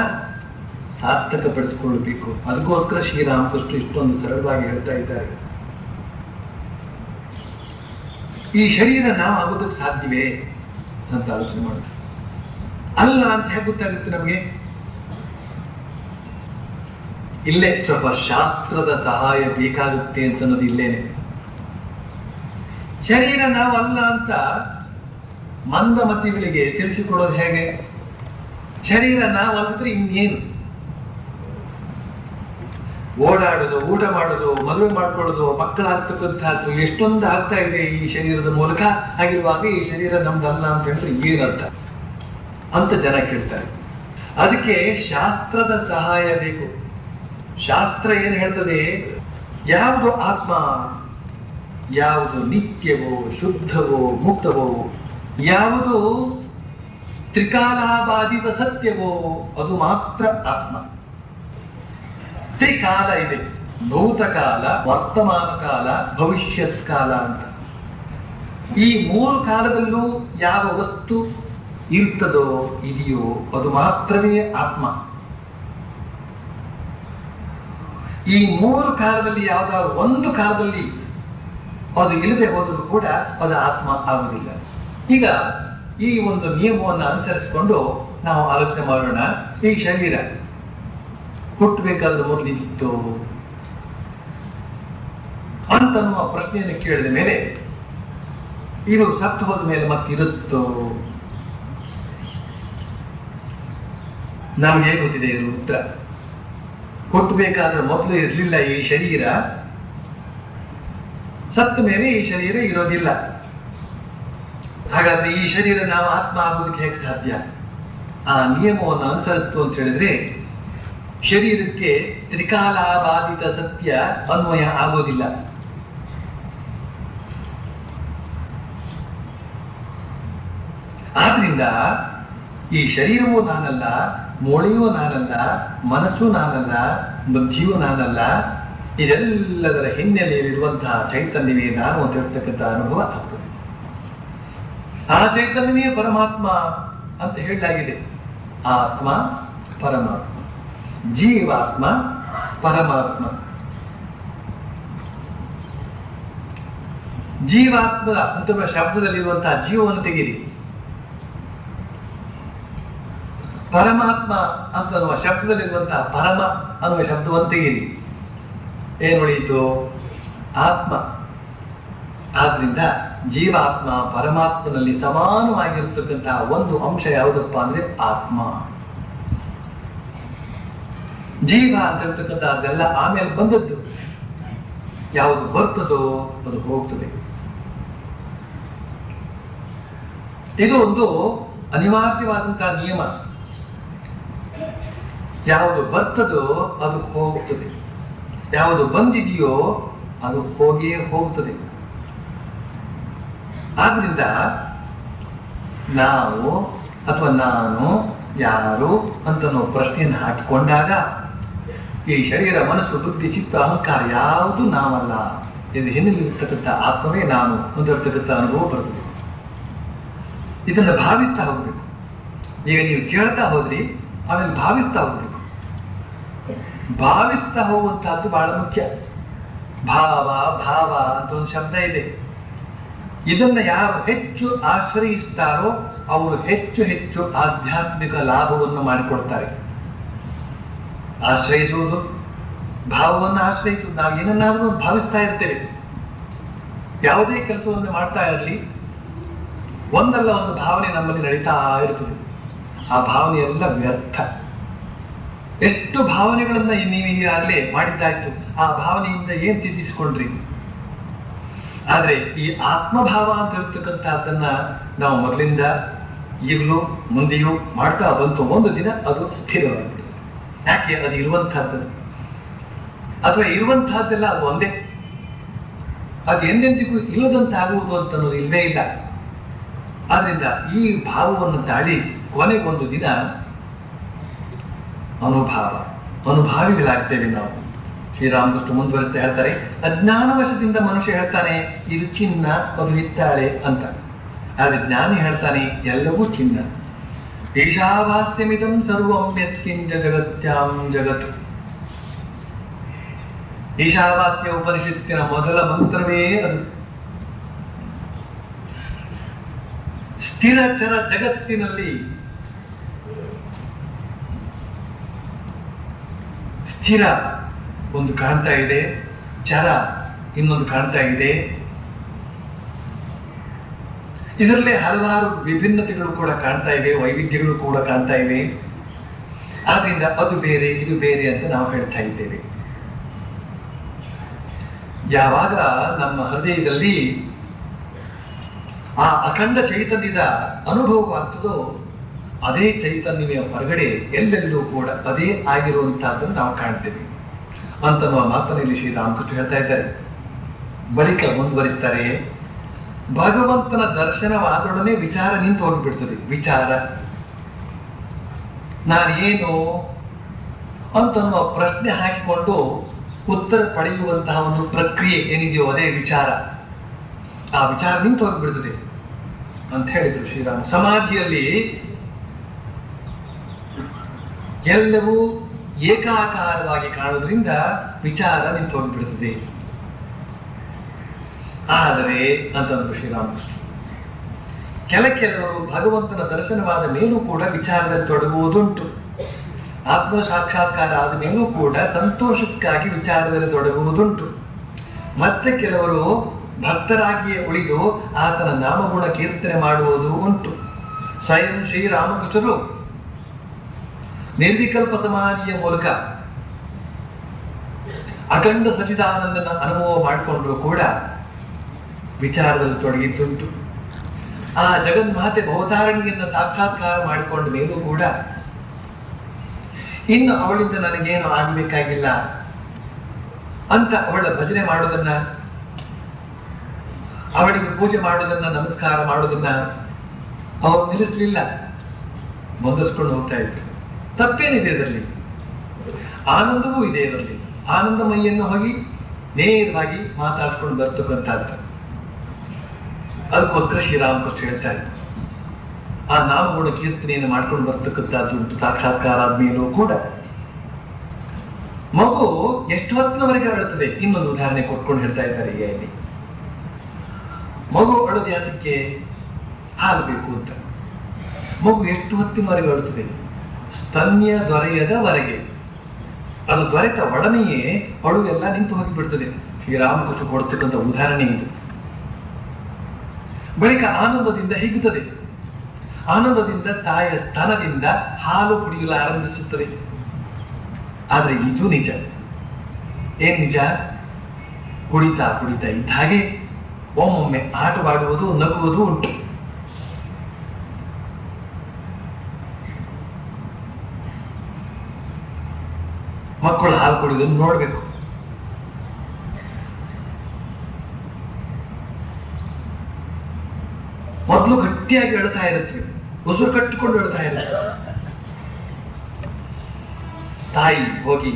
ಸಾರ್ಥಕಪಡಿಸಿಕೊಳ್ಳಬೇಕು. ಅದಕ್ಕೋಸ್ಕರ ಶ್ರೀರಾಮಕೃಷ್ಣ ಇಷ್ಟೊಂದು ಸರಳವಾಗಿ ಹೇಳ್ತಾ ಇದ್ದಾರೆ. ಈ ಶರೀರ ನಾವು ಆಗೋದಕ್ಕೆ ಸಾಧ್ಯವೇ ಅಂತ ಆಲೋಚನೆ ಮಾಡಿ. ಅಲ್ಲ ಅಂತ ಹೇಗೆ ಗೊತ್ತಾಗುತ್ತೆ ನಮಗೆ? ಇಲ್ಲೇ ಸ್ವಲ್ಪ ಶಾಸ್ತ್ರದ ಸಹಾಯ ಬೇಕಾಗುತ್ತೆ ಅಂತ ಅನ್ನೋದು ಇಲ್ಲೇನೆ. ಶರೀರ ನಾವು ಅಲ್ಲ ಅಂತ ಮಂದಮತಿಗಳಿಗೆ ತಿಳಿಸಿಕೊಡೋದು ಹೇಗೆ? ಶರೀರ ನಾವು ಅಲ್ಲದ್ರೆ ಇನ್ನೇನು? ಓಡಾಡೋದು, ಊಟ ಮಾಡೋದು, ಮದುವೆ ಮಾಡ್ಕೊಳ್ಳೋದು, ಮಕ್ಕಳಾಗ್ತಕ್ಕಂಥದ್ದು ಎಷ್ಟೊಂದು ಆಗ್ತಾ ಇದೆ ಈ ಶರೀರದ ಮೂಲಕ. ಆಗಿರುವಾಗ ಈ ಶರೀರ ನಮ್ದಲ್ಲ ಅಂತ ಹೇಳಿದ್ರೆ ಏನರ್ಥ ಅಂತ ಜನ ಕೇಳ್ತಾರೆ. ಅದಕ್ಕೆ ಶಾಸ್ತ್ರದ ಸಹಾಯ ಬೇಕು. ಶಾಸ್ತ್ರ ಏನ್ ಹೇಳ್ತದೆ? ಯಾವುದು ಆತ್ಮ, ಯಾವುದು ನಿತ್ಯವೋ, ಶುದ್ಧವೋ, ಮುಕ್ತವೋ, ಯಾವುದು ತ್ರಿಕಾಲಾಬಾಧಿತ ಸತ್ಯವೋ ಅದು ಮಾತ್ರ ಆತ್ಮ. ತ್ರಿಕಾಲ ಇದೆ, ಭೂತಕಾಲ, ವರ್ತಮಾನ ಕಾಲ, ಭವಿಷ್ಯತ್ ಕಾಲ ಅಂತ. ಈ ಮೂರು ಕಾಲದಲ್ಲೂ ಯಾವ ವಸ್ತು ಇರ್ತದೋ ಇದೆಯೋ ಅದು ಮಾತ್ರವೇ ಆತ್ಮ. ಈ ಮೂರು ಕಾಲದಲ್ಲಿ ಯಾವ್ದಾದ್ರು ಒಂದು ಕಾಲದಲ್ಲಿ ಅದು ಇಲ್ಲದೆ ಹೋದರೂ ಕೂಡ ಅದು ಆತ್ಮ ಆಗುವುದಿಲ್ಲ. ಈಗ ಈ ಒಂದು ನಿಯಮವನ್ನು ಅನುಸರಿಸಿಕೊಂಡು ನಾವು ಆಲೋಚನೆ ಮಾಡೋಣ. ಈ ಶರೀರ ಹುಟ್ಟಬೇಕಾದ್ರೆ ಮೊದಲಿತ್ತು ಅಂತನ್ನುವ ಪ್ರಶ್ನೆಯನ್ನು ಕೇಳಿದ ಮೇಲೆ ಇದು ಸತ್ತು ಹೋದ ಮೇಲೆ ಮತ್ತಿರುತ್ತೋ? ನಮ್ಗೆ ಗೊತ್ತಿದೆ ಇದು ಉತ್ತರ. ಹುಟ್ಟಬೇಕಾದ್ರೆ ಮೊದಲು ಇರಲಿಲ್ಲ ಈ ಶರೀರ, ಸತ್ತ ಮೇಲೆ ಈ ಶರೀರ ಇರೋದಿಲ್ಲ. ಹಾಗಾದ್ರೆ ಈ ಶರೀರ ನಾವು ಆತ್ಮ ಆಗೋದಕ್ಕೆ ಹೇಗೆ ಸಾಧ್ಯ? ಆ ನಿಯಮವನ್ನು ಅನುಸರಿಸ್ತು ಅಂತ ಹೇಳಿದ್ರೆ ಶರೀರಕ್ಕೆ ತ್ರಿಕಾಲಾಬಾಧಿತ ಸತ್ಯ ಅನ್ವಯ ಆಗೋದಿಲ್ಲ. ಆದ್ರಿಂದ ಈ ಶರೀರವೂ ನಾನಲ್ಲ, ಮೂಳೆಯೂ ನಾನಲ್ಲ, ಮನಸ್ಸು ನಾನಲ್ಲ, ಬುದ್ಧಿಯೂ ನಾನಲ್ಲ. ಇದೆಲ್ಲದರ ಹಿನ್ನೆಲೆಯಲ್ಲಿರುವಂತಹ ಚೈತನ್ಯವೇ ನಾನು ಅಂತ ಹೇಳ್ತಕ್ಕಂಥ ಅನುಭವ ಆಗ್ತದೆ. ಆ ಚೈತನ್ಯವೇ ಪರಮಾತ್ಮ ಅಂತ ಹೇಳಲಾಗಿದೆ. ಆತ್ಮ ಪರಮಾತ್ಮ, ಜೀವಾತ್ಮ ಪರಮಾತ್ಮ. ಜೀವಾತ್ಮ ಅಂತ ಶಬ್ದದಲ್ಲಿರುವಂತಹ ಜೀವವನ್ನು ತೆಗೀರಿ, ಪರಮಾತ್ಮ ಅಂತನ್ನುವ ಶಬ್ದದಲ್ಲಿರುವಂತಹ ಪರಮ ಅನ್ನುವ ಶಬ್ದವನ್ನು ತೆಗೀರಿ. ಏನುಳಿಯಿತು? ಆತ್ಮ. ಆದ್ರಿಂದ ಜೀವಾತ್ಮ ಪರಮಾತ್ಮನಲ್ಲಿ ಸಮಾನವಾಗಿರತಕ್ಕಂತಹ ಒಂದು ಅಂಶ ಯಾವುದಪ್ಪ ಅಂದ್ರೆ ಆತ್ಮ. ಜೀವ ಅಂತ ಇರ್ತಕ್ಕಂಥದ್ದೆಲ್ಲ ಆಮೇಲೆ ಬಂದದ್ದು. ಯಾವುದು ಬರ್ತದೋ ಅದು ಹೋಗ್ತದೆ. ಇದು ಒಂದು ಅನಿವಾರ್ಯವಾದಂತಹ ನಿಯಮ. ಯಾವುದು ಬರ್ತದೋ ಅದು ಹೋಗ್ತದೆ, ಯಾವುದು ಬಂದಿದೆಯೋ ಅದು ಹೋಗಿಯೇ ಹೋಗ್ತದೆ. ಆದ್ರಿಂದ ನಾವು ಅಥವಾ ನಾನು ಯಾರು ಅಂತ ನಾವು ಪ್ರಶ್ನೆಯನ್ನು ಹಾಕಿಕೊಂಡಾಗ ಈ ಶರೀರ, ಮನಸ್ಸು, ಬುದ್ಧಿ, ಚಿತ್ತ, ಅಹಂಕಾರ ಯಾವುದು ನಾವಲ್ಲ ಎಂದು ಹಿನ್ನೆಲೆಯಿರ್ತಕ್ಕಂಥ ಆತ್ಮವೇ ನಾನು ಹೊಂದಿರತಕ್ಕಂಥ ಅನುಭವ ಬರ್ತದೆ. ಇದನ್ನು ಭಾವಿಸ್ತಾ ಹೋಗ್ಬೇಕು. ಈಗ ನೀವು ಕೇಳ್ತಾ ಹೋದ್ರಿ, ಆಮೇಲೆ ಭಾವಿಸ್ತಾ ಹೋಗ್ಬೇಕು. ಭಾವಿಸ್ತಾ ಹೋಗುವಂತಹದ್ದು ಬಹಳ ಮುಖ್ಯ. ಭಾವ ಭಾವ ಅಂತ ಒಂದು ಶಬ್ದ ಇದೆ. ಇದನ್ನ ಯಾರು ಹೆಚ್ಚು ಆಶ್ರಯಿಸ್ತಾರೋ ಅವರು ಹೆಚ್ಚು ಹೆಚ್ಚು ಆಧ್ಯಾತ್ಮಿಕ ಲಾಭವನ್ನು ಮಾಡಿಕೊಡ್ತಾರೆ. ಆಶ್ರಯಿಸುವುದು, ಭಾವವನ್ನು ಆಶ್ರಯಿಸುವುದು. ನಾವು ಏನನ್ನಾದರೂ ಭಾವಿಸ್ತಾ ಇರ್ತೇವೆ. ಯಾವುದೇ ಕೆಲಸವನ್ನು ಮಾಡ್ತಾ ಇರಲಿ, ಒಂದಲ್ಲ ಒಂದು ಭಾವನೆ ನಮ್ಮಲ್ಲಿ ನಡೀತಾ ಇರ್ತದೆ. ಆ ಭಾವನೆ ಎಲ್ಲ ವ್ಯರ್ಥ. ಎಷ್ಟು ಭಾವನೆಗಳನ್ನ ನೀವು ಈಗಾಗಲೇ ಮಾಡಿದ್ದಾಯ್ತು. ಆ ಭಾವನೆಯಿಂದ ಏನ್ ಸಿದ್ಧಿಸಿಕೊಂಡ್ರಿ? ಆದ್ರೆ ಈ ಆತ್ಮಭಾವ ಅಂತ ಹೇಳ್ತಕ್ಕಂಥದ್ದನ್ನ ನಾವು ಮೊದಲಿಂದ ಈಗಲೂ ಮುಂದೆಯೂ ಮಾಡ್ತಾ ಬಂತು. ಒಂದು ದಿನ ಅದು ಸ್ಥಿರವಾಗಿಬಿಡುತ್ತೆ. ಯಾಕೆ? ಅದು ಇರುವಂತಹದ್ದು, ಅಥವಾ ಇರುವಂತಹದ್ದೆಲ್ಲ ಅದು ಒಂದೇ. ಅದು ಎಂದೆಂದಿಗೂ ಇಲ್ಲದಂತಾಗುವುದು ಅಂತ ಅನ್ನೋದು ಇಲ್ಲವೇ ಇಲ್ಲ. ಆದ್ರಿಂದ ಈ ಭಾವವನ್ನು ತಾಳಿ ಕೊನೆಗೊಂದು ದಿನ ಅನುಭಾವಿಗಳಾಗ್ತೇವೆ ನಾವು. ಶ್ರೀರಾಮಕೃಷ್ಣ ಮುಂದುವರಿಸ್ತಾ ಹೇಳ್ತಾರೆ, ಅಜ್ಞಾನವಶದಿಂದ ಮನುಷ್ಯ ಹೇಳ್ತಾನೆ ಇದು ಚಿನ್ನ, ಅದು ಹಿತ್ತಾಳೆ ಅಂತ. ಆದ್ರೆ ಜ್ಞಾನಿ ಹೇಳ್ತಾನೆ ಎಲ್ಲವೂ ಚಿನ್ನ. ಈಶಾವಾಸ್ಯಮಿದಂ ಸರ್ವಂ ಯತ್ಕಿಂಚ ಜಗತ್ಯಾಂ ಜಗತ್. ಈಶಾವಾಸ್ಯ ಉಪನಿಷತ್ತಿನ ಮೊದಲ ಮಂತ್ರವೇ ಅದು. ಸ್ಥಿರ ಚರ ಜಗತ್ತಿನಲ್ಲಿ ಸ್ಥಿರ ಒಂದು ಕಾಣ್ತಾ ಇದೆ, ಚರ ಇನ್ನೊಂದು ಕಾಣ್ತಾ ಇದೆ. ಇದರಲ್ಲೇ ಹಲವಾರು ವಿಭಿನ್ನತೆಗಳು ಕೂಡ ಕಾಣ್ತಾ ಇವೆ, ವೈವಿಧ್ಯಗಳು ಕೂಡ ಕಾಣ್ತಾ ಇವೆ. ಆದ್ರಿಂದ ಅದು ಬೇರೆ ಇದು ಬೇರೆ ಅಂತ ನಾವು ಹೇಳ್ತಾ ಇದ್ದೇವೆ. ಯಾವಾಗ ನಮ್ಮ ಹೃದಯದಲ್ಲಿ ಆ ಅಖಂಡ ಚೈತನ್ಯದ ಅನುಭವವಾಗ್ತದೋ ಅದೇ ಚೈತನ್ಯವೇ ಹೊರಗಡೆ ಎಲ್ಲೆಲ್ಲೂ ಕೂಡ ಅದೇ ಆಗಿರುವಂತಹದ್ದನ್ನು ನಾವು ಕಾಣ್ತೇವೆ ಅಂತನ್ನುವ ಮಾತನಲ್ಲಿ ಶ್ರೀರಾಮಕೃಷ್ಣ ಹೇಳ್ತಾ ಇದ್ದಾರೆ. ಬಳಿಕ ಮುಂದುವರಿಸ್ತಾರೆ, ಭಗವಂತನ ದರ್ಶನವಾದೊಡನೆ ವಿಚಾರ ನಿಂತು ಹೋಗಿಬಿಡ್ತದೆ. ವಿಚಾರ ನಾನೇನು ಅಂತನ್ನುವ ಪ್ರಶ್ನೆ ಹಾಕಿಕೊಂಡು ಉತ್ತರ ಪಡೆಯುವಂತಹ ಒಂದು ಪ್ರಕ್ರಿಯೆ ಏನಿದೆಯೋ ಅದೇ ವಿಚಾರ. ಆ ವಿಚಾರ ನಿಂತು ಹೋಗಿಬಿಡ್ತದೆ ಅಂತ ಹೇಳಿದ್ರು ಶ್ರೀರಾಮ. ಸಮಾಧಿಯಲ್ಲಿ ಎಲ್ಲವೂ ಏಕಾಕಾರವಾಗಿ ಕಾಣೋದ್ರಿಂದ ವಿಚಾರ ನಿಂತು ಹೋಗಿಬಿಡ್ತದೆ. ಆದರೆ ಅಂತಂದ್ರು ಶ್ರೀರಾಮಕೃಷ್ಣ, ಕೆಲವರು ಭಗವಂತನ ದರ್ಶನವಾದ ಮೇಲೂ ಕೂಡ ವಿಚಾರದಲ್ಲಿ ತೊಡಗುವುದುಂಟು. ಆತ್ಮ ಸಾಕ್ಷಾತ್ಕಾರ ಆದ ಮೇಲೂ ಕೂಡ ಸಂತೋಷಕ್ಕಾಗಿ ವಿಚಾರದಲ್ಲಿ ತೊಡಗುವುದುಂಟು. ಮತ್ತೆ ಕೆಲವರು ಭಕ್ತರಾಗಿಯೇ ಉಳಿದು ಆತನ ನಾಮಗುಣ ಕೀರ್ತನೆ ಮಾಡುವುದು ಉಂಟು. ಸ್ವಯಂ ಶ್ರೀರಾಮಕೃಷ್ಣರು ನಿರ್ವಿಕಲ್ಪ ಸಮಾಧಿಯ ಮೂಲಕ ಅಖಂಡ ಸಚಿದಾನಂದನ ಅನುಭವ ಮಾಡಿಕೊಂಡ್ರು ಕೂಡ ವಿಚಾರದಲ್ಲಿ ತೊಡಗಿದ್ದುಂಟು. ಆ ಜಗನ್ಮಾತೆ ಭವತಾರಣಿಯನ್ನು ಸಾಕ್ಷಾತ್ಕಾರ ಮಾಡಿಕೊಂಡ ಮೇಲೂ ಕೂಡ ಇನ್ನು ಅವಳಿಂದ ನನಗೇನು ಆಗಬೇಕಾಗಿಲ್ಲ ಅಂತ ಅವಳ ಭಜನೆ ಮಾಡೋದನ್ನ, ಅವಳಿಗೆ ಪೂಜೆ ಮಾಡೋದನ್ನ, ನಮಸ್ಕಾರ ಮಾಡೋದನ್ನ ಅವರು ನಿಲ್ಲಿಸಲಿಲ್ಲ, ಮುಂದಿಸ್ಕೊಂಡು ಹೋಗ್ತಾ ಇದ್ರು. ತಪ್ಪೇನಿದೆ ಇದರಲ್ಲಿ? ಆನಂದವೂ ಇದೆ ಇದರಲ್ಲಿ. ಆನಂದಮಯ್ಯನ್ನು ಹೋಗಿ ನೇರವಾಗಿ ಮಾತಾಡ್ಸ್ಕೊಂಡು ಬರ್ತಕ್ಕಂಥದ್ದು. ಅದಕ್ಕೋಸ್ಕರ ಶ್ರೀರಾಮಕೃಷ್ಣ ಹೇಳ್ತಾರೆ, ಆ ನಾಮಗುಣ ಕೀರ್ತನೆಯನ್ನು ಮಾಡ್ಕೊಂಡು ಬರ್ತಕ್ಕಂಥದ್ದು ಉಂಟು. ಸಾಕ್ಷಾತ್ಕಾರ ಆದ್ಮೇಲೂ ಕೂಡ ಮಗು ಎಷ್ಟು ಹೊತ್ತಿನವರೆಗೆ ಅಳುತ್ತದೆ. ಇನ್ನೊಂದು ಉದಾಹರಣೆ ಕೊಟ್ಕೊಂಡು ಹೇಳ್ತಾ ಇದ್ದಾರೆ ಈಗ ಇಲ್ಲಿ. ಮಗು ಅಳೋದು ಯಾತಕ್ಕೆ? ಹಾಲು ಬೇಕು ಅಂತ. ಮಗು ಎಷ್ಟು ಹೊತ್ತಿನವರೆಗೆ ಅಳುತ್ತದೆ? ಸ್ತನ್ಯ ದೊರೆಯದವರೆಗೆ. ಅದು ದೊರೆತ ಒಡನೆಯೇ ಅಳು ಎಲ್ಲ ನಿಂತು ಹೋಗಿಬಿಡ್ತದೆ. ಈ ರಾಮಕೃಷ್ಣ ಕೊಡ್ತಕ್ಕಂಥ ಉದಾಹರಣೆ ಇದು. ಬಳಿಕ ಆನಂದದಿಂದ ಹಿಗ್ಗುತ್ತದೆ. ಆನಂದದಿಂದ ತಾಯಿಯ ಸ್ತನದಿಂದ ಹಾಲು ಕುಡಿಯಲು ಆರಂಭಿಸುತ್ತದೆ. ಆದ್ರೆ ಇದು ನಿಜ. ಏನ್ ನಿಜ? ಕುಡಿತಾ ಕುಡಿತಾ ಇದ್ದ ಹಾಗೆ ಒಮ್ಮೊಮ್ಮೆ ಆಟವಾಡುವುದು, ನಗುವುದು ಉಂಟು. ಮಕ್ಕಳು ಹಾಲು ಕುಡಿಯೋದನ್ನು ನೋಡ್ಬೇಕು. ಮೊದಲು ಗಟ್ಟಿಯಾಗಿ ಅಳ್ತಾ ಇರುತ್ತವೆ, ಉಸಿರು ಕಟ್ಟಿಕೊಂಡು ಅಳ್ತಾ ಇರುತ್ತೆ. ತಾಯಿ ಹೋಗಿ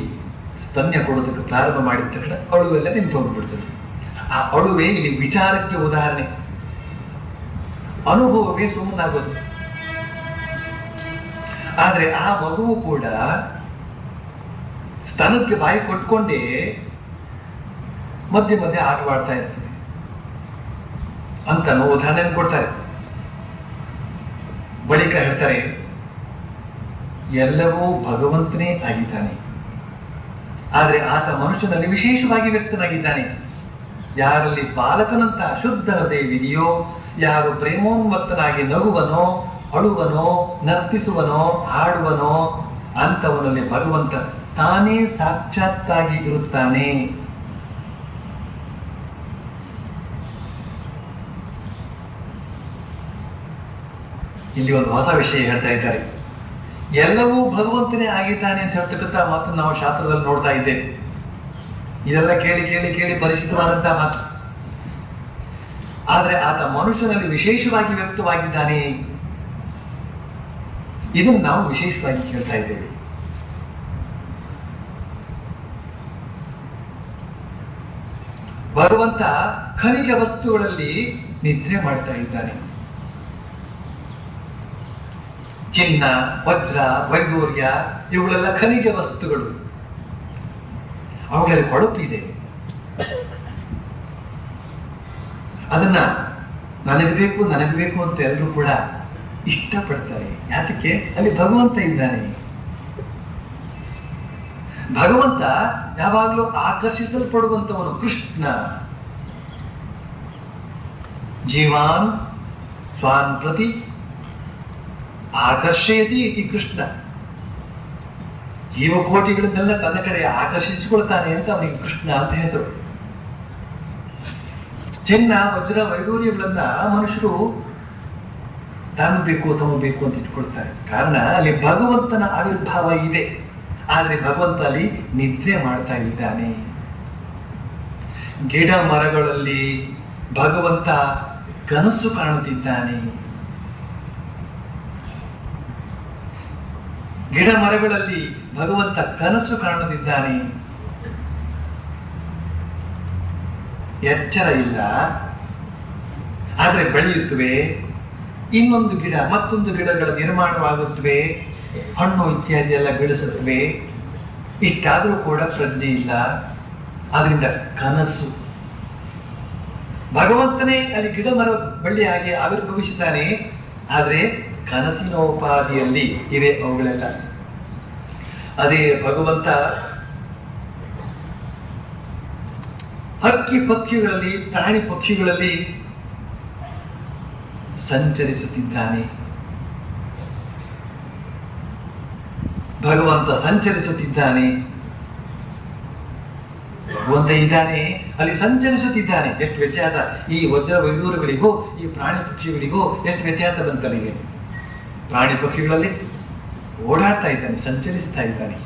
ಸ್ತನ್ಯ ಕೊಡೋದಕ್ಕೆ ಪ್ರಾರಂಭ ಮಾಡಿದ ತಕ್ಷಣ ಅಳುವೆಲ್ಲ ನಿಂತು ಹೋಗ್ಬಿಡ್ತದೆ. ಆ ಅಳುವೆ ಇಲ್ಲಿ ವಿಚಾರಕ್ಕೆ ಉದಾಹರಣೆ. ಅನುಭವವೇ ಸುಮ್ಮನಾಗೋದು. ಆದ್ರೆ ಆ ಮಗುವು ಕೂಡ ಸ್ತನಕ್ಕೆ ಬಾಯಿ ಕೊಟ್ಕೊಂಡೇ ಮಧ್ಯೆ ಮಧ್ಯೆ ಆಟವಾಡ್ತಾ ಇರ್ತದೆ ಅಂತ ಉದಾಹರಣೆ ಕೊಡ್ತಾರೆ. ಬಳಿಕ ಹೇಳ್ತಾರೆ, ಎಲ್ಲವೂ ಭಗವಂತನೇ ಆಗಿದ್ದಾನೆ, ಆದ್ರೆ ಆತ ಮನುಷ್ಯನಲ್ಲಿ ವಿಶೇಷವಾಗಿ ವ್ಯಕ್ತನಾಗಿದ್ದಾನೆ. ಯಾರಲ್ಲಿ ಬಾಲಕನಂತ ಶುದ್ಧ ಹೃದಯವಿದೆಯೋ, ಯಾರು ಪ್ರೇಮೋನ್ಮತ್ತನಾಗಿ ನಗುವನೋ, ಅಳುವನೋ, ನರ್ತಿಸುವನೋ, ಹಾಡುವನೋ, ಅಂತವನಲ್ಲಿ ಭಗವಂತ ತಾನೇ ಸಾಕ್ಷಾತ್ತಾಗಿ ಇರುತ್ತಾನೆ. ಇಲ್ಲಿ ಒಂದು ಹೊಸ ವಿಷಯ ಹೇಳ್ತಾ ಇದ್ದಾರೆ. ಎಲ್ಲವೂ ಭಗವಂತನೇ ಆಗಿದ್ದಾನೆ ಅಂತ ಹೇಳ್ತಕ್ಕಂಥ ಮಾತನ್ನು ನಾವು ಶಾಸ್ತ್ರದಲ್ಲಿ ನೋಡ್ತಾ ಇದ್ದೇವೆ. ಇದೆಲ್ಲ ಕೇಳಿ ಕೇಳಿ ಕೇಳಿ ಪರಿಚಿತವಾದಂತಹ ಮಾತು. ಆದ್ರೆ ಆತ ಮನುಷ್ಯನಲ್ಲಿ ವಿಶೇಷವಾಗಿ ವ್ಯಕ್ತವಾಗಿದ್ದಾನೆ. ಇದನ್ನು ನಾವು ವಿಶೇಷವಾಗಿ ಕೇಳ್ತಾ ಇದ್ದೇವೆ. ಭಗವಂತ ಖನಿಜ ವಸ್ತುಗಳಲ್ಲಿ ನಿದ್ರೆ ಮಾಡ್ತಾ ಇದ್ದಾನೆ. ಚಿನ್ನ, ವಜ್ರ, ವೈಡೂರ್ಯ ಇವುಗಳೆಲ್ಲ ಖನಿಜ ವಸ್ತುಗಳು. ಅವುಗಳಲ್ಲಿ ಹೊಳಪಿದೆ. ಅದನ್ನ ನನಗೆ ಬೇಕು ಅಂತ ಎಲ್ಲರೂ ಕೂಡ ಇಷ್ಟಪಡ್ತಾರೆ. ಯಾತಕ್ಕೆ? ಅಲ್ಲಿ ಭಗವಂತ ಇದ್ದಾನೆ. ಭಗವಂತ ಯಾವಾಗಲೂ ಆಕರ್ಷಿಸಲ್ಪಡುವಂತವನು ಕೃಷ್ಣ. ಜೀವಾನ್ ಸ್ವಾನ್ ಪ್ರತಿ ಆಕರ್ಷಯತಿ ಇತಿ ಕೃಷ್ಣ. ಜೀವಕೋಟಿಗಳನ್ನೆಲ್ಲ ತನ್ನ ಕಡೆ ಆಕರ್ಷಿಸಿಕೊಳ್ತಾನೆ ಅಂತ ಅವನಿಗೆ ಕೃಷ್ಣ ಅಂತ ಹೆಸರು. ಚಿನ್ನ, ವಜ್ರ, ವೈಡೂರ್ಯಗಳನ್ನ ಮನುಷ್ಯರು ತಾನು ಬೇಕು ಅಂತ ಇಟ್ಕೊಳ್ತಾರೆ. ಕಾರಣ ಅಲ್ಲಿ ಭಗವಂತನ ಆವಿರ್ಭಾವ ಇದೆ. ಆದ್ರೆ ಭಗವಂತ ಅಲ್ಲಿ ನಿದ್ರೆ ಮಾಡ್ತಾ ಇದ್ದಾನೆ. ಗಿಡ ಮರಗಳಲ್ಲಿ ಭಗವಂತ ಕನಸು ಕಾಣುತ್ತಿದ್ದಾನೆ. ಗಿಡ ಮರಗಳಲ್ಲಿ ಭಗವಂತ ಕನಸು ಕಾಣುತ್ತಿದ್ದಾನೆ. ಎಚ್ಚರ ಇಲ್ಲ, ಆದ್ರೆ ಬೆಳೆಯುತ್ತವೆ. ಇನ್ನೊಂದು ಗಿಡ, ಮತ್ತೊಂದು ಗಿಡಗಳ ನಿರ್ಮಾಣವಾಗುತ್ತವೆ, ಹಣ್ಣು ಇತ್ಯಾದಿ ಎಲ್ಲ ಬೆಳೆಸುತ್ತವೆ. ಇಷ್ಟಾದರೂ ಕೂಡ ಪ್ರಜ್ಞೆ ಇಲ್ಲ. ಆದ್ರಿಂದ ಕನಸು. ಭಗವಂತನೇ ಅಲ್ಲಿ ಗಿಡ ಮರ ಬಳ್ಳಿಯಾಗಿ ಆವಿರ್ಭವಿಸಿದ್ದಾನೆ. ಆದ್ರೆ ಕನಸಿನೋಪಾದಿಯಲ್ಲಿ ಇವೆ ಅವುಗಳೆಲ್ಲ. ಅದೇ ಭಗವಂತ ಹಕ್ಕಿ ಪಕ್ಷಿಗಳಲ್ಲಿ, ಪ್ರಾಣಿ ಪಕ್ಷಿಗಳಲ್ಲಿ ಸಂಚರಿಸುತ್ತಿದ್ದಾನೆ. ಭಗವಂತ ಸಂಚರಿಸುತ್ತಿದ್ದಾನೆ. ಭಗವಂತ ಇದ್ದಾನೆ, ಅಲ್ಲಿ ಸಂಚರಿಸುತ್ತಿದ್ದಾನೆ. ಎಷ್ಟು ವ್ಯತ್ಯಾಸ! ಈ ವಜ್ರ ವೈಡೂರಗಳಿಗೂ ಈ ಪ್ರಾಣಿ ಪಕ್ಷಿಗಳಿಗೂ ಎಷ್ಟು ವ್ಯತ್ಯಾಸ ಬಂತಲ್ಲಿಗೆ. ಪ್ರಾಣಿ ಪಕ್ಷಿಗಳಲ್ಲಿ ಓಡಾಡ್ತಾ ಇದ್ದಾನೆ, ಸಂಚರಿಸ್ತಾ ಇದ್ದಾನೆ.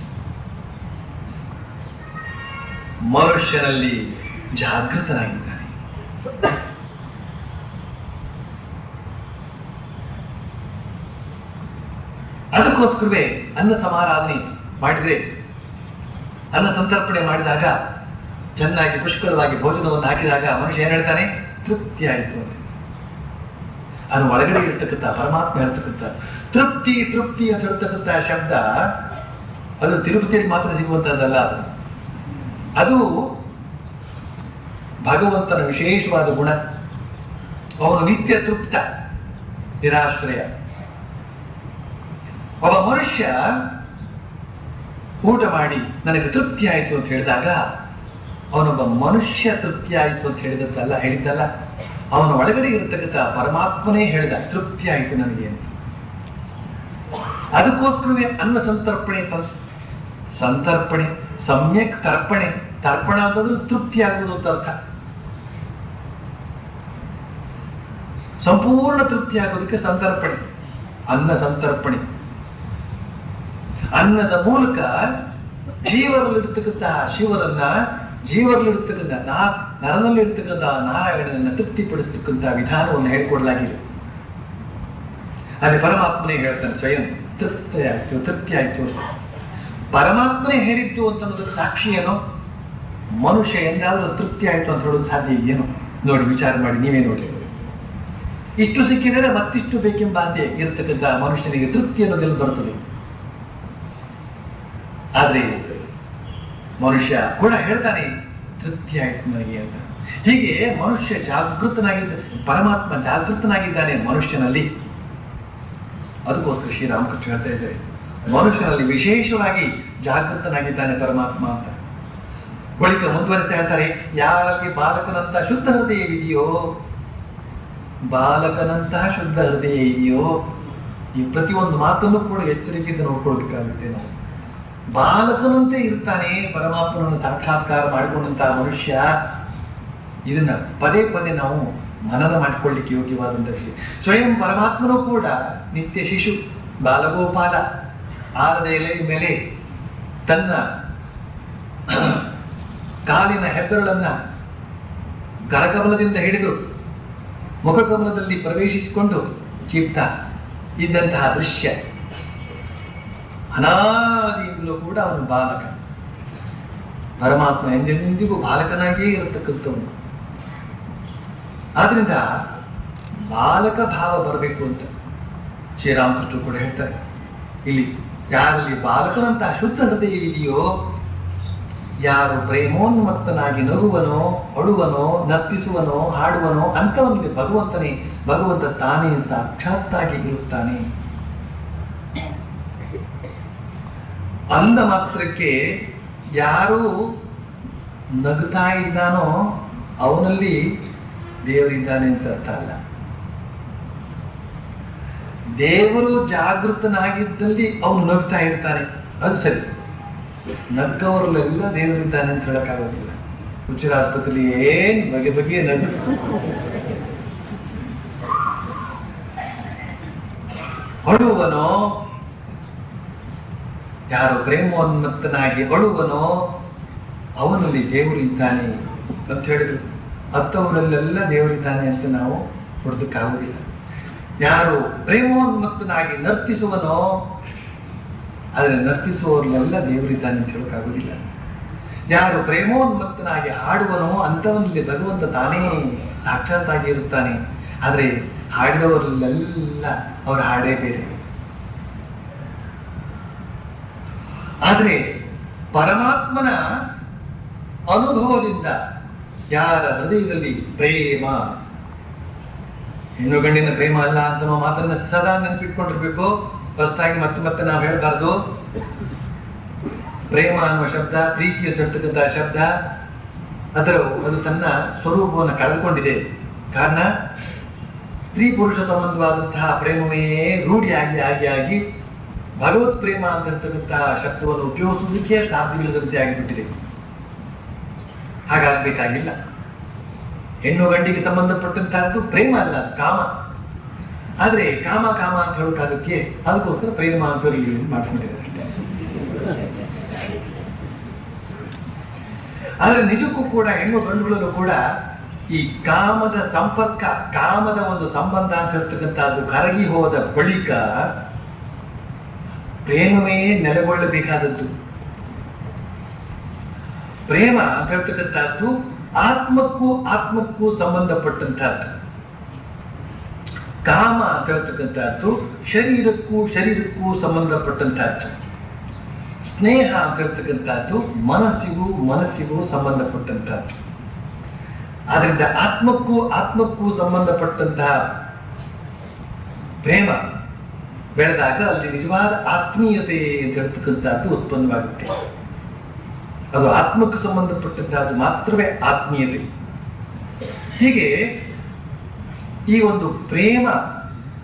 ಮನುಷ್ಯನಲ್ಲಿ ಜಾಗೃತನಾಗಿದ್ದಾನೆ. ಅದಕ್ಕೋಸ್ಕರವೇ ಅನ್ನ ಸಮಾರಾಧನೆ ಮಾಡಿದ್ರೆ, ಅನ್ನ ಸಂತರ್ಪಣೆ ಮಾಡಿದಾಗ, ಚೆನ್ನಾಗಿ ಪುಷ್ಕಳವಾಗಿ ಭೋಜನವನ್ನು ಹಾಕಿದಾಗ ಮನುಷ್ಯ ಏನ್ ಹೇಳ್ತಾನೆ? ತೃಪ್ತಿ ಆಯಿತು ಅಂತ. ಅದು ಒಳಗಡೆ ಇರ್ತಕ್ಕಂಥ ಪರಮಾತ್ಮ ಹೇಳ್ತಕ್ಕಂಥ ತೃಪ್ತಿ ತೃಪ್ತಿ ಅಂತ ಹೇಳ್ತಕ್ಕಂಥ ಶಬ್ದ ಅದು ತಿರುಪತಿಯಲ್ಲಿ ಮಾತ್ರ ಸಿಗುವಂತಹದ್ದಲ್ಲ. ಅದು ಭಗವಂತನ ವಿಶೇಷವಾದ ಗುಣ. ಅವನು ನಿತ್ಯ ತೃಪ್ತ, ನಿರಾಶ್ರಯ. ಒಬ್ಬ ಮನುಷ್ಯ ಊಟ ಮಾಡಿ ನನಗೆ ತೃಪ್ತಿ ಆಯಿತು ಅಂತ ಹೇಳಿದಾಗ ಅವನೊಬ್ಬ ಮನುಷ್ಯ ತೃಪ್ತಿ ಆಯಿತು ಅಂತ ಹೇಳಿದ್ದಲ್ಲ, ಅವನ ಒಳಗಡೆ ಇರತಕ್ಕಂಥ ಪರಮಾತ್ಮನೇ ಹೇಳಿದ ತೃಪ್ತಿ ಆಯಿತು ನನಗೆ ಅಂತ. ಅದಕ್ಕೋಸ್ಕರವೇ ಅನ್ನ ಸಂತರ್ಪಣೆ ಸಮ್ಯಕ್ ತರ್ಪಣ ಅಂತಂದ್ರೆ ತೃಪ್ತಿ ಆಗುವುದು ಅಂತ ಅರ್ಥ. ಸಂಪೂರ್ಣ ತೃಪ್ತಿ ಆಗೋದಕ್ಕೆ ಸಂತರ್ಪಣೆ, ಅನ್ನ ಸಂತರ್ಪಣೆ. ಅನ್ನದ ಮೂಲಕ ಜೀವರಲ್ಲಿರ್ತಕ್ಕಂಥ ಶಿವರನ್ನ, ಜೀವರಲ್ಲಿರ್ತಕ್ಕಂಥ ನರನಲ್ಲಿರ್ತಕ್ಕಂಥ ನಾರಾಯಣನನ್ನ ತೃಪ್ತಿಪಡಿಸ್ತಕ್ಕಂಥ ವಿಧಾನವನ್ನು ಹೇಳಿಕೊಡಲಾಗಿದೆ. ಅಲ್ಲಿ ಪರಮಾತ್ಮನೇ ಹೇಳ್ತಾನೆ ಸ್ವಯಂ ತೃಪ್ತಿ ಆಯ್ತು ಅಂತ. ಪರಮಾತ್ಮನೇ ಹೇಳಿದ್ದು ಅಂತ ಅನ್ನೋದಕ್ಕೆ ಸಾಕ್ಷಿ ಏನೋ? ಮನುಷ್ಯ ಎಂದಾದ್ರೂ ತೃಪ್ತಿ ಆಯ್ತು ಅಂತ ಹೇಳೋದು ಸಾಧ್ಯ ಏನು? ನೋಡಿ, ವಿಚಾರ ಮಾಡಿ, ನೀವೇ ನೋಡಿ. ಇಷ್ಟು ಸಿಕ್ಕಿದರೆ ಮತ್ತಿಷ್ಟು ಬೇಕೆಂಬ ಆಸೆ ಇರತಕ್ಕಂಥ ಮನುಷ್ಯನಿಗೆ ತೃಪ್ತಿ ಅನ್ನೋದೆಲ್ಲ ಬರ್ತದೆ. ಆದ್ರೆ ಮನುಷ್ಯ ಕೂಡ ಹೇಳ್ತಾನೆ ತೃಪ್ತಿ ಆಯ್ತು ನನಗೆ ಅಂತ. ಹೀಗೆ ಮನುಷ್ಯ ಪರಮಾತ್ಮ ಜಾಗೃತನಾಗಿದ್ದಾನೆ ಮನುಷ್ಯನಲ್ಲಿ. ಅದಕ್ಕೋಸ್ಕರ ಶ್ರೀರಾಮಕೃಷ್ಣ ಹೇಳ್ತಾ ಇದ್ದಾರೆ, ಮನುಷ್ಯನಲ್ಲಿ ವಿಶೇಷವಾಗಿ ಜಾಗೃತನಾಗಿದ್ದಾನೆ ಪರಮಾತ್ಮ ಅಂತ. ಬಳಿಕ ಮುಂದುವರಿಸ್ತಾ ಹೇಳ್ತಾರೆ, ಯಾರಲ್ಲಿ ಬಾಲಕನಂತಹ ಶುದ್ಧ ಹೃದಯವಿದೆಯೋ, ಬಾಲಕನಂತಹ ಶುದ್ಧ ಹೃದಯ ಇದೆಯೋ, ಈ ಪ್ರತಿಯೊಂದು ಮಾತನ್ನು ಕೂಡ ಎಚ್ಚರಿಕೆಯಿಂದ ನೋಡ್ಕೊಳ್ಬೇಕಾಗುತ್ತೆ. ನಾವು ಬಾಲಕನಂತೆ ಇರ್ತಾನೆ ಪರಮಾತ್ಮನನ್ನು ಸಾಕ್ಷಾತ್ಕಾರ ಮಾಡಿಕೊಂಡಂತಹ ಮನುಷ್ಯ. ಇದನ್ನ ಪದೇ ಪದೇ ನಾವು ಮನನ ಮಾಡಿಕೊಳ್ಳಿಕ್ಕೆ ಯೋಗ್ಯವಾದಂಥ ವಿಷಯ. ಸ್ವಯಂ ಪರಮಾತ್ಮನೂ ಕೂಡ ನಿತ್ಯ ಶಿಶು, ಬಾಲಗೋಪಾಲ. ಆರದ ಎಲೆ ಮೇಲೆ ತನ್ನ ಕಾಲಿನ ಹೆಬ್ಬೆರಳನ್ನ ಕರಕಮಲದಿಂದ ಹಿಡಿದು ಮುಖಕಮಲದಲ್ಲಿ ಪ್ರವೇಶಿಸಿಕೊಂಡು ಚೀಪ್ತಾ ಇದ್ದಂತಹ ದೃಶ್ಯ. ಅನಾದಿಯಿಂದಲೂ ಕೂಡ ಅವನು ಬಾಲಕ. ಪರಮಾತ್ಮ ಎಂದೆಂದಿಗೂ ಬಾಲಕನಾಗಿಯೇ ಇರತಕ್ಕಂಥವನು. ಆದ್ರಿಂದ ಬಾಲಕ ಭಾವ ಬರಬೇಕು ಅಂತ ಶ್ರೀರಾಮಕೃಷ್ಣ ಕೂಡ ಹೇಳ್ತಾರೆ. ಇಲ್ಲಿ ಯಾರಲ್ಲಿ ಬಾಲಕನಂತಹ ಶುದ್ಧ ಹೃದಯವಿದೆಯೋ, ಯಾರು ಪ್ರೇಮೋನ್ಮತ್ತನಾಗಿ ನಗುವನೋ, ಅಳುವನೋ, ನರ್ತಿಸುವನೋ, ಹಾಡುವನೋ ಅಂಥವನಿಗೆ ಭಗವಂತ ತಾನೇ ಸಾಕ್ಷಾತ್ತಾಗಿ ಇರುತ್ತಾನೆ. ಅಂದ ಮಾತ್ರಕ್ಕೆ ಯಾರು ನಗುತ್ತಾ ಇದ್ದಾನೋ ಅವನಲ್ಲಿ ದೇವರಿದ್ದಾನೆ ಅಂತ ಅರ್ಥ ಅಲ್ಲ. ದೇವರು ಜಾಗೃತನಾಗಿದ್ದಲ್ಲಿ ಅವನು ನಗ್ತಾ ಇರ್ತಾನೆ, ಅದು ಸರಿ. ನಗ್ಗವರಲ್ಲೆಲ್ಲ ದೇವರಿದ್ದಾನೆ ಅಂತ ಹೇಳಕ್ಕಾಗೋದಿಲ್ಲ. ಹುಚ್ಚರ ಆಸ್ಪತ್ರೆಯಲ್ಲಿ ಏನ್ ಬಗೆ ಬಗೆಯ ನಗು. ಅಳುವನೋ, ಯಾರು ಪ್ರೇಮೋನ್ಮತ್ತನಾಗಿ ಅಳುವನೋ ಅವನಲ್ಲಿ ದೇವರಿದ್ದಾನೆ ಅಂತ ಹೇಳಿದ್ರು. ಅಂಥವರಲ್ಲೆಲ್ಲ ದೇವರಿದ್ದಾನೆ ಅಂತ ನಾವು ಹುಡುಕಕ್ಕಾಗುವುದಿಲ್ಲ. ಯಾರು ಪ್ರೇಮೋನ್ಮತ್ತನಾಗಿ ನರ್ತಿಸುವನೋ, ಆದರೆ ನರ್ತಿಸುವವರಲ್ಲೆಲ್ಲ ದೇವರಿದ್ದಾನೆ ಅಂತ ಹೇಳಕ್ಕಾಗುವುದಿಲ್ಲ. ಯಾರು ಪ್ರೇಮೋನ್ಮತ್ತನಾಗಿ ಹಾಡುವನೋ ಅಂಥವನಲ್ಲಿ ಭಗವಂತ ತಾನೇ ಸಾಕ್ಷಾತ್ತಾಗಿ ಇರುತ್ತಾನೆ. ಆದರೆ ಹಾಡಿದವರಲ್ಲೆಲ್ಲ ಅವರ ಹಾಡೇ ಬೇರೆ. ಆದರೆ ಪರಮಾತ್ಮನ ಅನುಭವದಿಂದ ಯಾರ ಹೃದಯದಲ್ಲಿ ಪ್ರೇಮ, ಹೆಣ್ಣು ಗಂಡಿನ ಪ್ರೇಮ ಅಲ್ಲ ಅಂತ ನಾವು ಮಾತನ್ನ ಸದಾ ನೆನಪಿಟ್ಕೊಂಡಿರ್ಬೇಕು. ಹೊಸದಾಗಿ ಮತ್ತೆ ನಾವು ಹೇಳಬಾರ್ದು. ಪ್ರೇಮ ಅನ್ನುವ ಶಬ್ದ, ಪ್ರೀತಿ ಅಂತಕ್ಕಂಥ ಶಬ್ದ ಅದು ತನ್ನ ಸ್ವರೂಪವನ್ನು ಕಳೆದುಕೊಂಡಿದೆ. ಕಾರಣ ಸ್ತ್ರೀ ಪುರುಷ ಸಂಬಂಧವಾದಂತಹ ಪ್ರೇಮವೇ ರೂಢಿಯಾಗಿ ಭಗವತ್ ಪ್ರೇಮ ಅಂತಕ್ಕಂತಹ ಶಬ್ದವನ್ನು ಉಪಯೋಗಿಸುವುದಕ್ಕೆ ಸಾಧ್ಯವಿಲ್ಲದಂತೆ ಆಗಿಬಿಟ್ಟಿದೆ. ಹಾಗಾಗಬೇಕಾಗಿಲ್ಲ. ಹೆಣ್ಣು ಗಂಡಿಗೆ ಸಂಬಂಧಪಟ್ಟಂತಹದ್ದು ಪ್ರೇಮ ಅಲ್ಲ, ಅದು ಕಾಮ. ಆದ್ರೆ ಕಾಮ ಅಂತ ಹೇಳೋಕ್ಕಾಗಕ್ಕೆ ಅದಕ್ಕೋಸ್ಕರ ಪ್ರೇಮ ಅಂತ ಮಾಡ್ಕೊಂಡಿದ್ದಾರೆ ಅಷ್ಟೇ. ಆದ್ರೆ ನಿಜಕ್ಕೂ ಕೂಡ ಹೆಣ್ಣು ಗಂಡುಗಳಲ್ಲೂ ಕೂಡ ಈ ಕಾಮದ ಸಂಪರ್ಕ, ಕಾಮದ ಒಂದು ಸಂಬಂಧ ಅಂತ ಹೇಳ್ತಕ್ಕಂಥದ್ದು ಕರಗಿ ಹೋದ ಬಳಿಕ ಪ್ರೇಮವೇ ನೆಲೆಗೊಳ್ಳಬೇಕಾದದ್ದು. ಪ್ರೇಮ ಅಂತ ಹೇಳ್ತಕ್ಕಂಥದ್ದು ಆತ್ಮಕ್ಕೂ ಸಂಬಂಧಪಟ್ಟಂತಹದ್ದು. ಕಾಮ ಅಂತ ಹೇಳ್ತಕ್ಕಂಥದ್ದು ಶರೀರಕ್ಕೂ ಸಂಬಂಧಪಟ್ಟಂತಹದ್ದು. ಸ್ನೇಹ ಅಂತ ಹೇಳ್ತಕ್ಕಂಥದ್ದು ಮನಸ್ಸಿಗೂ ಸಂಬಂಧಪಟ್ಟಂತಹದ್ದು. ಆದ್ರಿಂದ ಆತ್ಮಕ್ಕೂ ಸಂಬಂಧಪಟ್ಟಂತಹ ಪ್ರೇಮ ಬೆಳೆದಾಗ ಅಲ್ಲಿ ನಿಜವಾದ ಆತ್ಮೀಯತೆ ಅಂತ ಹೇಳ್ತಕ್ಕಂಥದ್ದು ಉತ್ಪನ್ನವಾಗುತ್ತೆ. ಅದು ಆತ್ಮಕ್ಕೆ ಸಂಬಂಧಪಟ್ಟಂತಹದ್ದು ಮಾತ್ರವೇ ಆತ್ಮೀಯತೆ. ಹೀಗೆ ಈ ಒಂದು ಪ್ರೇಮ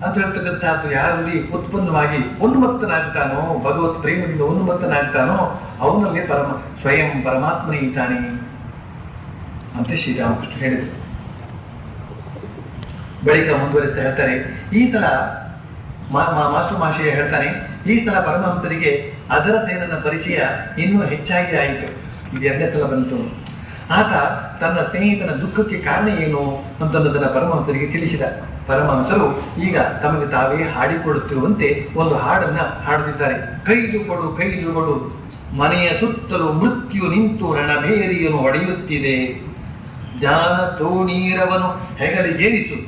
ಅಂತ ಹೇಳ್ತಕ್ಕಂಥದ್ದು ಯಾರಲ್ಲಿ ಉತ್ಪನ್ನವಾಗಿ ಉನ್ಮತ್ತನಾಗ್ತಾನೋ, ಭಗವತ್ ಪ್ರೇಮದಿಂದ ಉನ್ಮತ್ತನಾಗ್ತಾನೋ ಅವನಲ್ಲಿ ಸ್ವಯಂ ಪರಮಾತ್ಮನೇ ಇದ್ದಾನೆ ಅಂತ ಶ್ರೀರಾಮಕೃಷ್ಣ ಹೇಳಿದರು. ಬಳಿಕ ಮುಂದುವರಿಸ್ತಾ ಹೇಳ್ತಾರೆ, ಈ ಸಲ ಮಾಸ್ಟರ್ ಮಾಶಯ ಹೇಳ್ತಾನೆ, ಈ ಸಲ ಪರಮಹಂಸರಿಗೆ ಅದರ ಸೇನನ ಪರಿಚಯ ಇನ್ನೂ ಹೆಚ್ಚಾಗಿ ಆಯಿತು. ಇದು 2ನೇ ಸಲ ಬಂತು. ಆತ ತನ್ನ ಸ್ನೇಹಿತನ ದುಃಖಕ್ಕೆ ಕಾರಣ ಏನು ಅಂತನ್ನೋದನ್ನ ಪರಮಹಂಸರಿಗೆ ತಿಳಿಸಿದ. ಪರಮಹಂಸರು ಈಗ ತಮಗೆ ತಾವೇ ಹಾಡಿಕೊಳ್ಳುತ್ತಿರುವಂತೆ ಒಂದು ಹಾಡನ್ನ ಹಾಡುತ್ತಿದ್ದಾರೆ. ಕೈದುಗಳು ಮನೆಯ ಸುತ್ತಲೂ ಮೃತ್ಯು ನಿಂತು ರಣಭೇರಿಯನ್ನು ಒಡೆಯುತ್ತಿದೆ. ಜ್ಞಾನ ತೋಣೀರವನು ಹೆಗಲಿಗೇರಿಸು,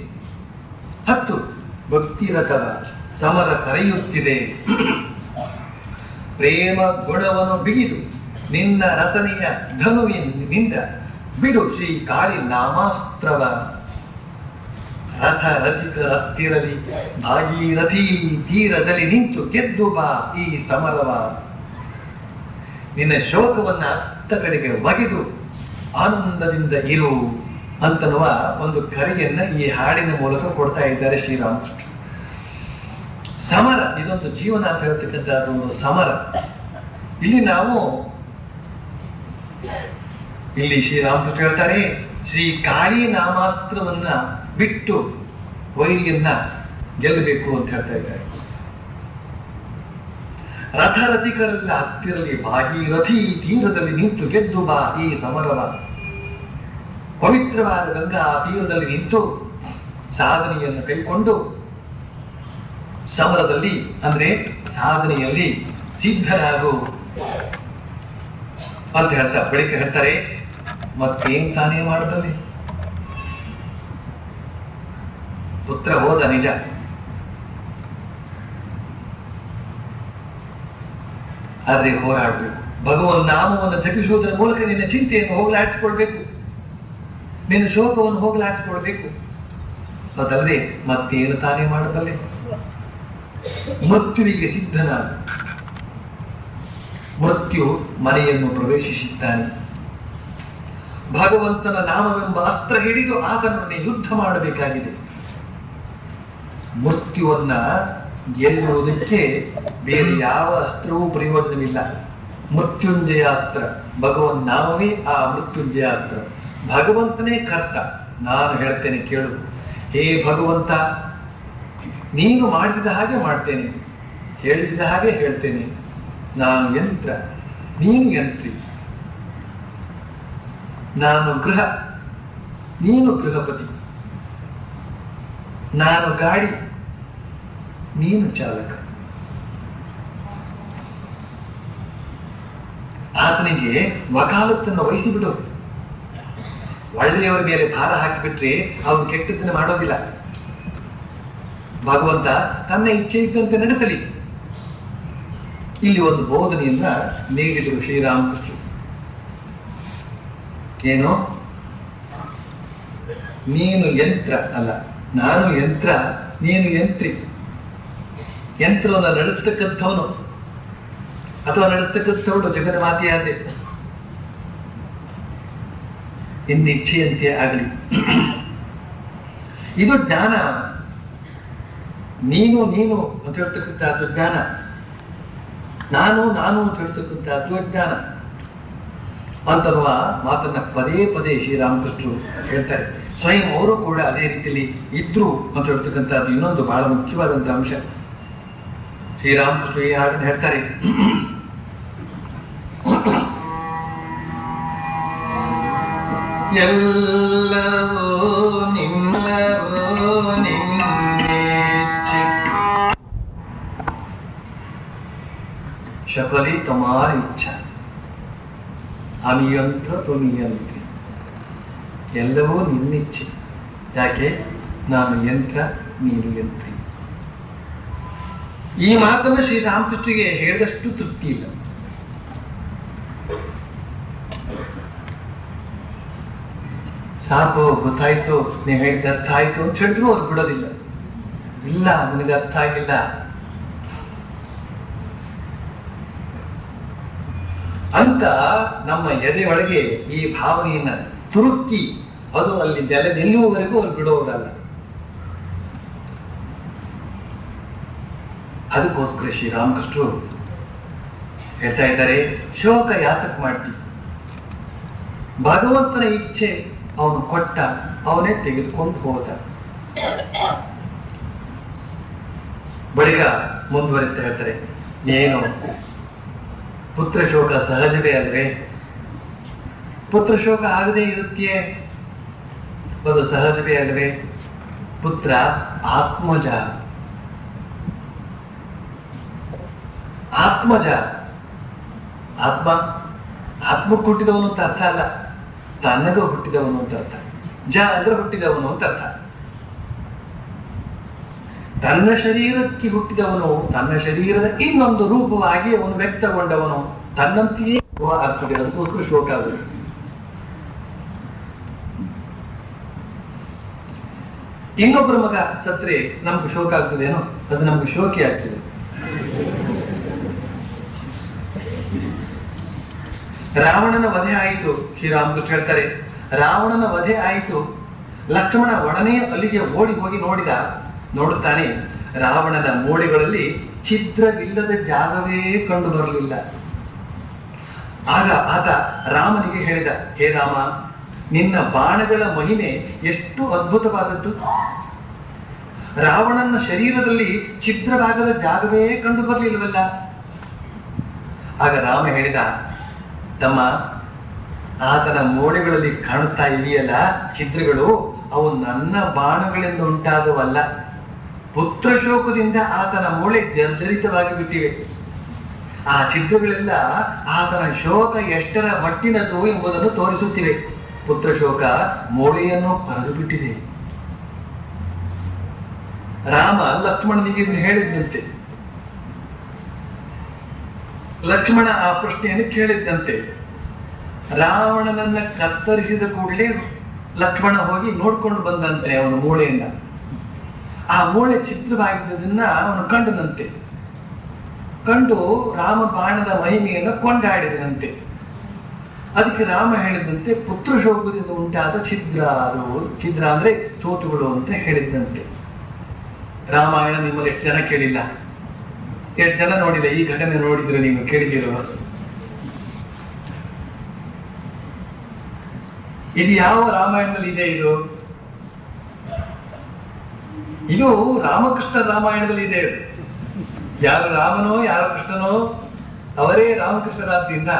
ಹತ್ತು ಭಕ್ತಿರಥವ ಸಮರ ಕರೆಯುತ್ತಿದೆ. ಪ್ರೇಮ ಗುಣವನ್ನು ಬಿಗಿದು ನಿನ್ನ ರಸನೆಯ ಧನುವಿನಿಂದ ಬಿಡು ಶ್ರೀ ಕಾಳಿ ನಾಮಾಸ್ತ್ರವ. ರಥಿಕರತ್ತಿರಲಿ ಭಾಗೀರಥಿ ತೀರದಲ್ಲಿ ನಿಂತು ಗೆದ್ದು ಬಾ ಈ ಸಮರವ. ನಿನ್ನ ಶೋಕವನ್ನ ಅತ್ತ ಕಡೆಗೆ ಒಗೆದು ಆನಂದದಿಂದ ಇರು ಅಂತನ್ನುವ ಒಂದು ಕರೆಯನ್ನ ಈ ಹಾಡಿನ ಮೂಲಕ ಕೊಡ್ತಾ ಇದ್ದಾರೆ ಶ್ರೀರಾಮಕೃಷ್ಣ. ಸಮರ ಇದೊಂದು ಜೀವನ ಅಂತ ಹೇಳ್ತಕ್ಕಂಥದ್ದು ಒಂದು ಸಮರ. ಇಲ್ಲಿ ಶ್ರೀರಾಮಕೃಷ್ಣ ಹೇಳ್ತಾರೆ, ಶ್ರೀ ಕಾಳಿ ನಾಮಾಸ್ತ್ರವನ್ನ ಬಿಟ್ಟು ವೈರಿಯನ್ನ ಗೆಲ್ಲಬೇಕು ಅಂತ ಹೇಳ್ತಾ ಇದ್ದಾರೆ. ರಥರಥಿಕರೆಲ್ಲ ಹತ್ತಿರಲಿ ಭಾಗೀರಥಿ ತೀರದಲ್ಲಿ ನಿಂತು ಗೆದ್ದು ಬಾ ಈ ಸಮರವ. ಪವಿತ್ರವಾದ ಗಂಗಾ ತೀರದಲ್ಲಿ ನಿಂತು ಸಾಧನೆಯನ್ನು ಕೈಕೊಂಡು ಸಮರದಲ್ಲಿ ಅಂದ್ರೆ ಸಾಧನೆಯಲ್ಲಿ ಸಿದ್ಧರಾಗು ಅಂತ ಹೇಳ್ತಾರೆ. ಬಳಿಕ ಹೇಳ್ತಾರೆ, ಮತ್ತೇನ್ ತಾನೇ ಮಾಡದಲ್ಲಿ ಪುತ್ರ ಹೋದ ನಿಜ, ಆದ್ರೆ ಹೋರಾಡಬೇಕು. ಭಗವನ್ ನಾಮವನ್ನು ಜಪಿಸುವುದರ ಮೂಲಕ ನಿನ್ನ ಚಿಂತೆಯನ್ನು ಹೋಗಲಾಡಿಸಿಕೊಳ್ಬೇಕು, ನಿನ್ನ ಶೋಕವನ್ನು ಹೋಗಲಾಡಿಸಿಕೊಳ್ಬೇಕು. ಅದಲ್ಲದೆ ಮತ್ತೇನು ತಾನೇ ಮಾಡಬಲ್ಲೆ? ಮೃತ್ಯುವಿಗೆ ಸಿದ್ಧನಾದ. ಮೃತ್ಯು ಮನೆಯನ್ನು ಪ್ರವೇಶಿಸಿದ್ದಾನೆ. ಭಗವಂತನ ನಾಮವೆಂಬ ಅಸ್ತ್ರ ಹಿಡಿದು ಆತನೊಡನೆ ಯುದ್ಧ ಮಾಡಬೇಕಾಗಿದೆ. ಮೃತ್ಯುವನ್ನ ಗೆಲ್ಲುವುದಕ್ಕೆ ಬೇರೆ ಯಾವ ಅಸ್ತ್ರವೂ ಪ್ರಯೋಜನವಿಲ್ಲ. ಮೃತ್ಯುಂಜಯ ಅಸ್ತ್ರ ಭಗವನ್ ನಾಮವೇ ಆ ಮೃತ್ಯುಂಜಯ ಅಸ್ತ್ರ. ಭಗವಂತನೇ ಕರ್ತ. ನಾನು ಹೇಳ್ತೇನೆ ಕೇಳು, ಹೇ ಭಗವಂತ, ನೀನು ಮಾಡಿಸಿದ ಹಾಗೆ ಮಾಡ್ತೇನೆ, ಹೇಳಿಸಿದ ಹಾಗೆ ಹೇಳ್ತೇನೆ. ನಾನು ಯಂತ್ರ, ನೀನು ಯಂತ್ರಿ. ನಾನು ಗೃಹ, ನೀನು ಗೃಹಪತಿ. ನಾನು ಗಾಡಿ, ನೀನು ಚಾಲಕ. ಆತನಿಗೆ ವಕಾಲತ್ತನ್ನು ವಹಿಸಿಬಿಡು. ಒಳ್ಳೆಯವರ ಮೇಲೆ ಭಾರ ಹಾಕಿಬಿಟ್ರೆ ಅವನು ಕೆಟ್ಟದ್ದನ್ನು ಮಾಡೋದಿಲ್ಲ. ಭಗವಂತ ತನ್ನ ಇಚ್ಛೆ ಇದ್ದಂತೆ ನಡೆಸಲಿ. ಇಲ್ಲಿ ಒಂದು ಬೋಧನೆಯನ್ನ ನೀಡಿದರು ಶ್ರೀರಾಮಕೃಷ್ಣ. ಏನು? ನೀನು ಯಂತ್ರ ಅಲ್ಲ, ನಾನು ಯಂತ್ರ, ನೀನು ಯಂತ್ರಿ. ಯಂತ್ರವನ್ನು ನಡೆಸ್ತಕ್ಕಂಥವನು ಅಥವಾ ನಡೆಸ್ತಕ್ಕಂಥವಳು ಜಗನ್ಮಾತೆಯಾದೆ. ಇನ್ನಿಚ್ಛೆಯಂತೆ ಆಗಲಿ. ಇದು ಜ್ಞಾನ. ನೀನು ಅಂತ ಹೇಳ್ತಕ್ಕಂಥದ್ದು ಜ್ಞಾನ, ನಾನು ಅಂತ ಹೇಳ್ತಕ್ಕಂಥದ್ದು ಅಜ್ಞಾನ ಅಂತನ್ನುವ ಮಾತನ್ನ ಪದೇ ಪದೇ ಶ್ರೀರಾಮಕೃಷ್ಣರು ಹೇಳ್ತಾರೆ. ಸ್ವಯಂ ಅವರು ಕೂಡ ಅದೇ ರೀತಿಯಲ್ಲಿ ಇದ್ರು ಅಂತ ಹೇಳ್ತಕ್ಕಂಥದ್ದು ಇನ್ನೊಂದು ಬಹಳ ಮುಖ್ಯವಾದಂತಹ ಅಂಶ. ಶ್ರೀರಾಮಕೃಷ್ಣ ಈ ಹಾಡನ್ನು ಹೇಳ್ತಾರೆ, ಎಲ್ಲವೋ ನಿಮ್ಮವೋ ನಿನ್ನೆಚ್ಚೆ, शकली तुम्हारी इच्छा, আমি ಯಂತ್ರ তুমি ಯಂತ್ರಿ. ಎಲ್ಲವೂ ನಿನ್ನಿಚ್ಛೆ. ಯಾಕೆ? ನಾನು ಯಂತ್ರ, ನೀನು ಯಂತ್ರಿ. ಈ ಮಾತನ್ನು ಶ್ರೀರಾಮಕೃಷ್ಣಗೆ ಹೇಳಿದಷ್ಟು ತೃಪ್ತಿ ಇಲ್ಲ. ಸಾಕು, ಗೊತ್ತಾಯ್ತು, ನೀವು ಹೇಳಿದ ಅರ್ಥ ಆಯ್ತು ಅಂತ ಹೇಳಿದ್ರು ಅವ್ರು ಬಿಡೋದಿಲ್ಲ. ಇಲ್ಲ, ನನಗೆ ಅರ್ಥ ಆಗಿಲ್ಲ ಅಂತ ನಮ್ಮ ಎದೆ ಒಳಗೆ ಈ ಭಾವನೆಯನ್ನ ತುರುಕಿ ಅದು ಅಲ್ಲಿ ನೆಲೆ ನಿಲ್ಲುವವರೆಗೂ ಅವ್ರು ಬಿಡೋರಲ್ಲ. ಅದಕ್ಕೋಸ್ಕರ ಶ್ರೀರಾಮಕೃಷ್ಣರು ಹೇಳ್ತಾ ಇದ್ದಾರೆ, ಶೋಕ ಯಾತಕ್ ಮಾಡ್ತಿ? ಭಗವಂತನ ಇಚ್ಛೆ ಅವನು ಕೊಟ್ಟ, ಅವನೇ ತೆಗೆದುಕೊಂಡು ಹೋದ. ಬಳಿಕ ಮುಂದುವರಿಸ್ತಾ ಹೇಳ್ತಾರೆ, ಏನು ಪುತ್ರ ಶೋಕ ಸಹಜವೇ ಅಲ್ವೇ? ಪುತ್ರ ಶೋಕ ಆಗದೆ ಇರುತ್ತೆಯೇ? ಅದು ಸಹಜವೇ ಅಲ್ವೇ? ಪುತ್ರ ಆತ್ಮಜ. ಆತ್ಮಜ, ಆತ್ಮ ಆತ್ಮಕ್ಕೆ ಹುಟ್ಟಿದವನು ಅಂತ ಅರ್ಥ ಅಲ್ಲ, ತನ್ನಗೂ ಹುಟ್ಟಿದವನು ಅಂತ ಅರ್ಥ. ಜ ಅಂದ್ರೆ ಹುಟ್ಟಿದವನು ಅಂತ ಅರ್ಥ. ತನ್ನ ಶರೀರಕ್ಕೆ ಹುಟ್ಟಿದವನು, ತನ್ನ ಶರೀರದ ಇನ್ನೊಂದು ರೂಪವಾಗಿ ಅವನು ವ್ಯಕ್ತಗೊಂಡವನು, ತನ್ನಂತೆಯೇ ಆಗ್ತದೆ. ಅದಕ್ಕೋಸ್ಕರ ಶೋಕ ಆಗುವುದು. ಇನ್ನೊಬ್ಬರ ಮಗ ಸತ್ರೆ ನಮ್ಗೆ ಶೋಕ ಆಗ್ತದೇನೋ? ಅದು ನಮ್ಗೆ ಶೋಕಿ ಆಗ್ತದೆ. ರಾವಣನ ವಧೆ ಆಯಿತು. ಶ್ರೀರಾಮಕೃಷ್ಣ ಹೇಳ್ತಾರೆ, ರಾವಣನ ವಧೆ ಆಯಿತು. ಲಕ್ಷ್ಮಣ ಒಡನೆ ಅಲ್ಲಿಗೆ ಓಡಿ ಹೋಗಿ ನೋಡುತ್ತಾನೆ, ರಾವಣನ ಮೂಳೆಗಳಲ್ಲಿ ಛಿದ್ರವಿಲ್ಲದ ಜಾಗವೇ ಕಂಡು ಬರಲಿಲ್ಲ. ಆಗ ಆತ ರಾಮನಿಗೆ ಹೇಳಿದ, ಹೇ ರಾಮ, ನಿನ್ನ ಬಾಣಗಳ ಮಹಿಮೆ ಎಷ್ಟು ಅದ್ಭುತವಾದದ್ದು. ರಾವಣನ ಶರೀರದಲ್ಲಿ ಛಿದ್ರವಾಗದ ಜಾಗವೇ ಕಂಡು ಬರಲಿಲ್ಲವಲ್ಲ. ಆಗ ರಾಮ ಹೇಳಿದ, ತಮ್ಮ, ಆತನ ಮೂಳೆಗಳಲ್ಲಿ ಕಾಣುತ್ತಾ ಇದೆಯಲ್ಲ ಛಿದ್ರಗಳು, ಅವು ನನ್ನ ಬಾಣಗಳಿಂದ ಉಂಟಾದವಲ್ಲ. ಪುತ್ರ ಶೋಕದಿಂದ ಆತನ ಮೂಳೆ ಜರ್ಜರಿತವಾಗಿ ಬಿಟ್ಟಿವೆ. ಆ ಛಿದ್ರಗಳೆಲ್ಲ ಆತನ ಶೋಕ ಎಷ್ಟರ ಮಟ್ಟಿನದು ಎಂಬುದನ್ನು ತೋರಿಸುತ್ತಿವೆ. ಪುತ್ರ ಶೋಕ ಮೂಳೆಯನ್ನು ಕೊರೆದು ಬಿಟ್ಟಿದೆ. ರಾಮ ಲಕ್ಷ್ಮಣನಿಗೆ ಹೇಳಿದಂತೆ, ಲಕ್ಷ್ಮಣ ಆ ಪ್ರಶ್ನೆಯನ್ನು ಕೇಳಿದ್ದಂತೆ, ರಾವಣನನ್ನ ಕತ್ತರಿಸಿದ ಕೂಡಲೇ ಲಕ್ಷ್ಮಣ ಹೋಗಿ ನೋಡ್ಕೊಂಡು ಬಂದಂತೆ ಅವನ ಮೂಳೆಯನ್ನ. ಆ ಮೂಳೆ ಛಿದ್ರವಾಗಿದ್ದದನ್ನ ಅವನು ಕಂಡನಂತೆ. ಕಂಡು ರಾಮ ಬಾಣದ ಮಹಿಮೆಯನ್ನು ಕೊಂಡಾಡಿದನಂತೆ. ಅದಕ್ಕೆ ರಾಮ ಹೇಳಿದಂತೆ, ಪುತ್ರ ಶೋಕದಿಂದ ಉಂಟಾದ ಛಿದ್ರ, ಅದು ಛಿದ್ರ ಅಂದ್ರೆ ತೋಟುಗಳು ಅಂತ ಹೇಳಿದಂತೆ. ರಾಮಾಯಣ ನಿಮ್ಮಲ್ಲಿ ಎಷ್ಟು ಜನ ಕೇಳಿಲ್ಲ? ಎಷ್ಟು ಜನ ನೋಡಿಲ್ಲ? ಈ ಘಟನೆ ನೋಡಿದ್ರೆ ನೀವು ಕೇಳಿದಿರುವ? ಇದು ಯಾವ ರಾಮಾಯಣದಲ್ಲಿ ಇದೆ? ಇದು ರಾಮಕೃಷ್ಣ ರಾಮಾಯಣದಲ್ಲಿ ಇದೆ. ಯಾರು ರಾಮನೋ ಯಾರು ಕೃಷ್ಣನೋ ಅವರೇ ರಾಮಕೃಷ್ಣರಾದ್ರಿಂದ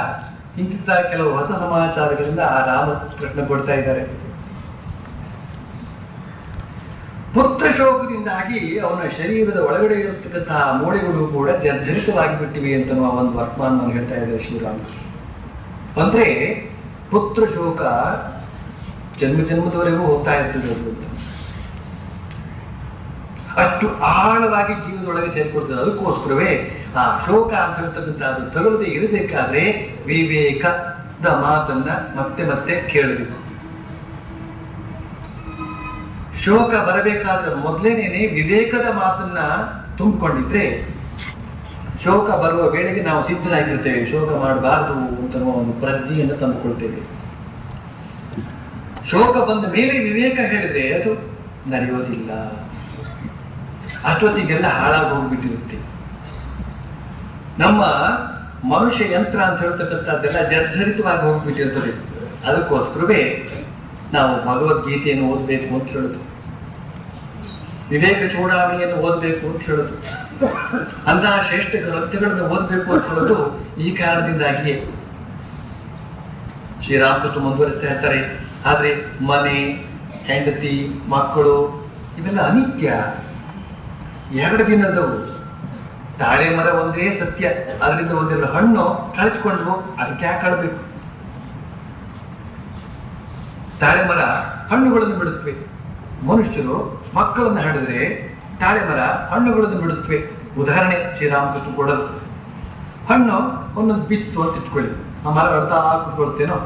ಇಂತಿದ್ದ ಕೆಲವು ಹೊಸ ಸಮಾಚಾರಗಳಿಂದ ಆ ರಾಮಕೃಷ್ಣ ಕೊಡ್ತಾ ಇದ್ದಾರೆ. ಪುತ್ರ ಶೋಕದಿಂದಾಗಿ ಅವನ ಶರೀರದ ಒಳಗಡೆ ಇರತಕ್ಕಂತಹ ಮೂಳೆಗಳು ಕೂಡ ಜರ್ಜರಿತವಾಗಿ ಬಿಟ್ಟಿವೆ ಅಂತ ಒಂದು ವರ್ತಮಾನವನ್ನು ಹೇಳ್ತಾ ಇದ್ದಾರೆ ಶ್ರೀರಾಮಕೃಷ್ಣ. ಅಂದ್ರೆ ಪುತ್ರ ಶೋಕ ಜನ್ಮ ಜನ್ಮದವರೆಗೂ ಹೋಗ್ತಾ ಇರ್ತದೆ. ಅಷ್ಟು ಆಳವಾಗಿ ಜೀವದೊಳಗೆ ಸೇರ್ಕೊಡ್ತದೆ. ಅದಕ್ಕೋಸ್ಕರವೇ ಆ ಶೋಕ ಅಂತ ಹೇಳ್ತಕ್ಕಂಥದ್ದು ತಗೊಳ್ಳದೆ ಇರಬೇಕಾದ್ರೆ ವಿವೇಕದ ಮಾತನ್ನ ಮತ್ತೆ ಮತ್ತೆ ಕೇಳಬೇಕು. ಶೋಕ ಬರಬೇಕಾದ್ರೆ ಮೊದಲೇನೇನೆ ವಿವೇಕದ ಮಾತನ್ನ ತುಂಬಿಕೊಂಡಿದ್ರೆ ಶೋಕ ಬರುವ ವೇಳೆಗೆ ನಾವು ಸಿದ್ಧರಾಗಿರ್ತೇವೆ. ಶೋಕ ಮಾಡಬಾರದು ಅಂತ ಒಂದು ಪ್ರಜ್ಞೆಯನ್ನು ತಂದುಕೊಳ್ತೇವೆ. ಶೋಕ ಬಂದ ಮೇಲೆ ವಿವೇಕ ಹೇಳಿದ್ರೆ ಅದು ನಡೆಯೋದಿಲ್ಲ. ಅಷ್ಟೊತ್ತಿಗೆಲ್ಲ ಹಾಳಾಗಿ ಹೋಗ್ಬಿಟ್ಟಿರುತ್ತೆ. ನಮ್ಮ ಮನುಷ್ಯ ಯಂತ್ರ ಅಂತ ಹೇಳ್ತಕ್ಕಂಥದ್ದೆಲ್ಲ ಜರ್ಜರಿತವಾಗಿ ಹೋಗ್ಬಿಟ್ಟಿರ್ತದೆ. ಅದಕ್ಕೋಸ್ಕರವೇ ನಾವು ಭಗವದ್ಗೀತೆಯನ್ನು ಓದಬೇಕು ಅಂತ ಹೇಳುದು, ವಿವೇಕ ಚೂಡಾವಣೆಯನ್ನು ಓದಬೇಕು ಅಂತ ಹೇಳುದು, ಅಂತಹ ಶ್ರೇಷ್ಠ ಗ್ರಂಥಗಳನ್ನು ಓದಬೇಕು ಅಂತ ಹೇಳೋದು ಈ ಕಾರಣದಿಂದಾಗಿಯೇ. ಶ್ರೀರಾಮಕೃಷ್ಣ ಮುಂದುವರಿಸ್ತಾ ಇರ್ತಾರೆ, ಆದ್ರೆ ಮನೆ, ಹೆಂಡತಿ, ಮಕ್ಕಳು ಇವೆಲ್ಲ ಅನಿತ್ಯ, 2 ದಿನದವು. ತಾಳೆ ಮರ ಒಂದೇ ಸತ್ಯ, ಅದರಿಂದ ಒಂದೆರಡು ಹಣ್ಣು ಕಳಚಿಕೊಂಡ್ವು, ಅದಕ್ಕೆ ಯಾಕೆ ಕಳಬೇಕು? ತಾಳೆ ಮರ ಹಣ್ಣುಗಳನ್ನು ಬಿಡುತ್ತವೆ. ಮನುಷ್ಯರು ಮಕ್ಕಳನ್ನು ಹಡಿದ್ರೆ ತಾಳೆ ಮರ ಹಣ್ಣುಗಳನ್ನು ಬಿಡುತ್ತವೆ. ಉದಾಹರಣೆ ಶ್ರೀರಾಮಕೃಷ್ಣ ಕೊಡೋದು. ಹಣ್ಣು ಒಂದೊಂದು ಬಿತ್ತು ಅಂತ ಇಟ್ಕೊಳ್ಳಿ, ಆ ಮರ ಅರ್ಧ ಕೂತ್ಕೊಳ್ತೇನೋ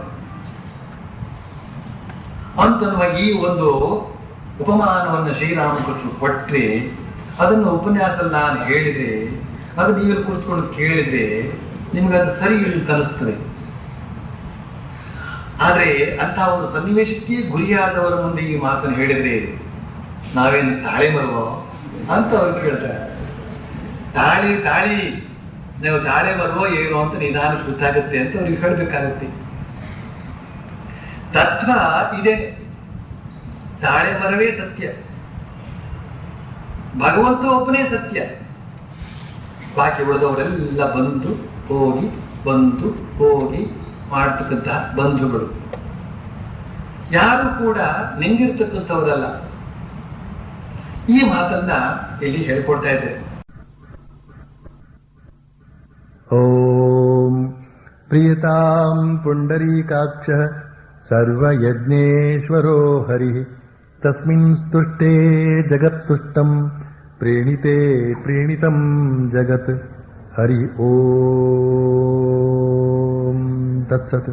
ಅಂತನ್ನುವ ಈ ಒಂದು ಉಪಮಾನವನ್ನು ಶ್ರೀರಾಮಕೃಷ್ಣ ಕೊಟ್ಟರೆ, ಅದನ್ನು ಉಪನ್ಯಾಸದಲ್ಲಿ ನಾನು ಹೇಳಿದ್ರೆ, ಅದು ನೀವೆಲ್ಲ ಕುಳಿತುಕೊಂಡು ಕೇಳಿದ್ರೆ ನಿಮ್ಗೆ ಅದು ಸರಿ ಅಂತ ಅನಿಸ್ತದೆ. ಆದರೆ ಅಂತಹ ಒಂದು ಸನ್ನಿವೇಶಕ್ಕೆ ಗುರಿಯಾದವರ ಮುಂದೆ ಈ ಮಾತನ್ನು ಹೇಳಿದ್ರೆ ನಾವೇನು ತಾಳೆ ಮರವೋ ಅಂತ ಅವ್ರು ಕೇಳ್ತಾರೆ. ತಾಳಿ ನೀವು ತಾಳೆ ಮರವೋ ಏನೋ ಅಂತ ನಿಧಾನ ಗೊತ್ತಾಗುತ್ತೆ ಅಂತ ಅವ್ರಿಗೆ ಹೇಳಬೇಕಾಗತ್ತೆ. ತತ್ವ ಇದೆ, ತಾಳೆ ಮರವೇ ಸತ್ಯ, ಭಗವಂತ ಒಬ್ಬನೇ ಸತ್ಯ, ಬಾಕಿ ಉಳಿದವರೆಲ್ಲ ಬಂದು ಹೋಗಿ ಮಾಡ್ತಕ್ಕಂಥ ಬಂಧುಗಳು. ಯಾರು ಕೂಡ ನಿಂಗಿರ್ತಕ್ಕಂಥವರಲ್ಲ. ಈ ಮಾತನ್ನ ಇಲ್ಲಿ ಹೇಳ್ಕೊಡ್ತಾ ಇದ್ದಾರೆ. ಓಂ ಪ್ರಿಯತಾಂ ಪುಂಡರೀಕಾಕ್ಷ ಸರ್ವಯಜ್ಞೇಶ್ವರೋ ಹರಿ ತಸ್ಮಿನ್ ಸ್ತುಷ್ಟೇ ಜಗತ್ತುಷ್ಟಂ ಪ್ರೇಣಿತೆ ಪ್ರೇಣಿತಂ ಜಗತ್ ಹರಿ ಓಂ ತತ್ಸತ್.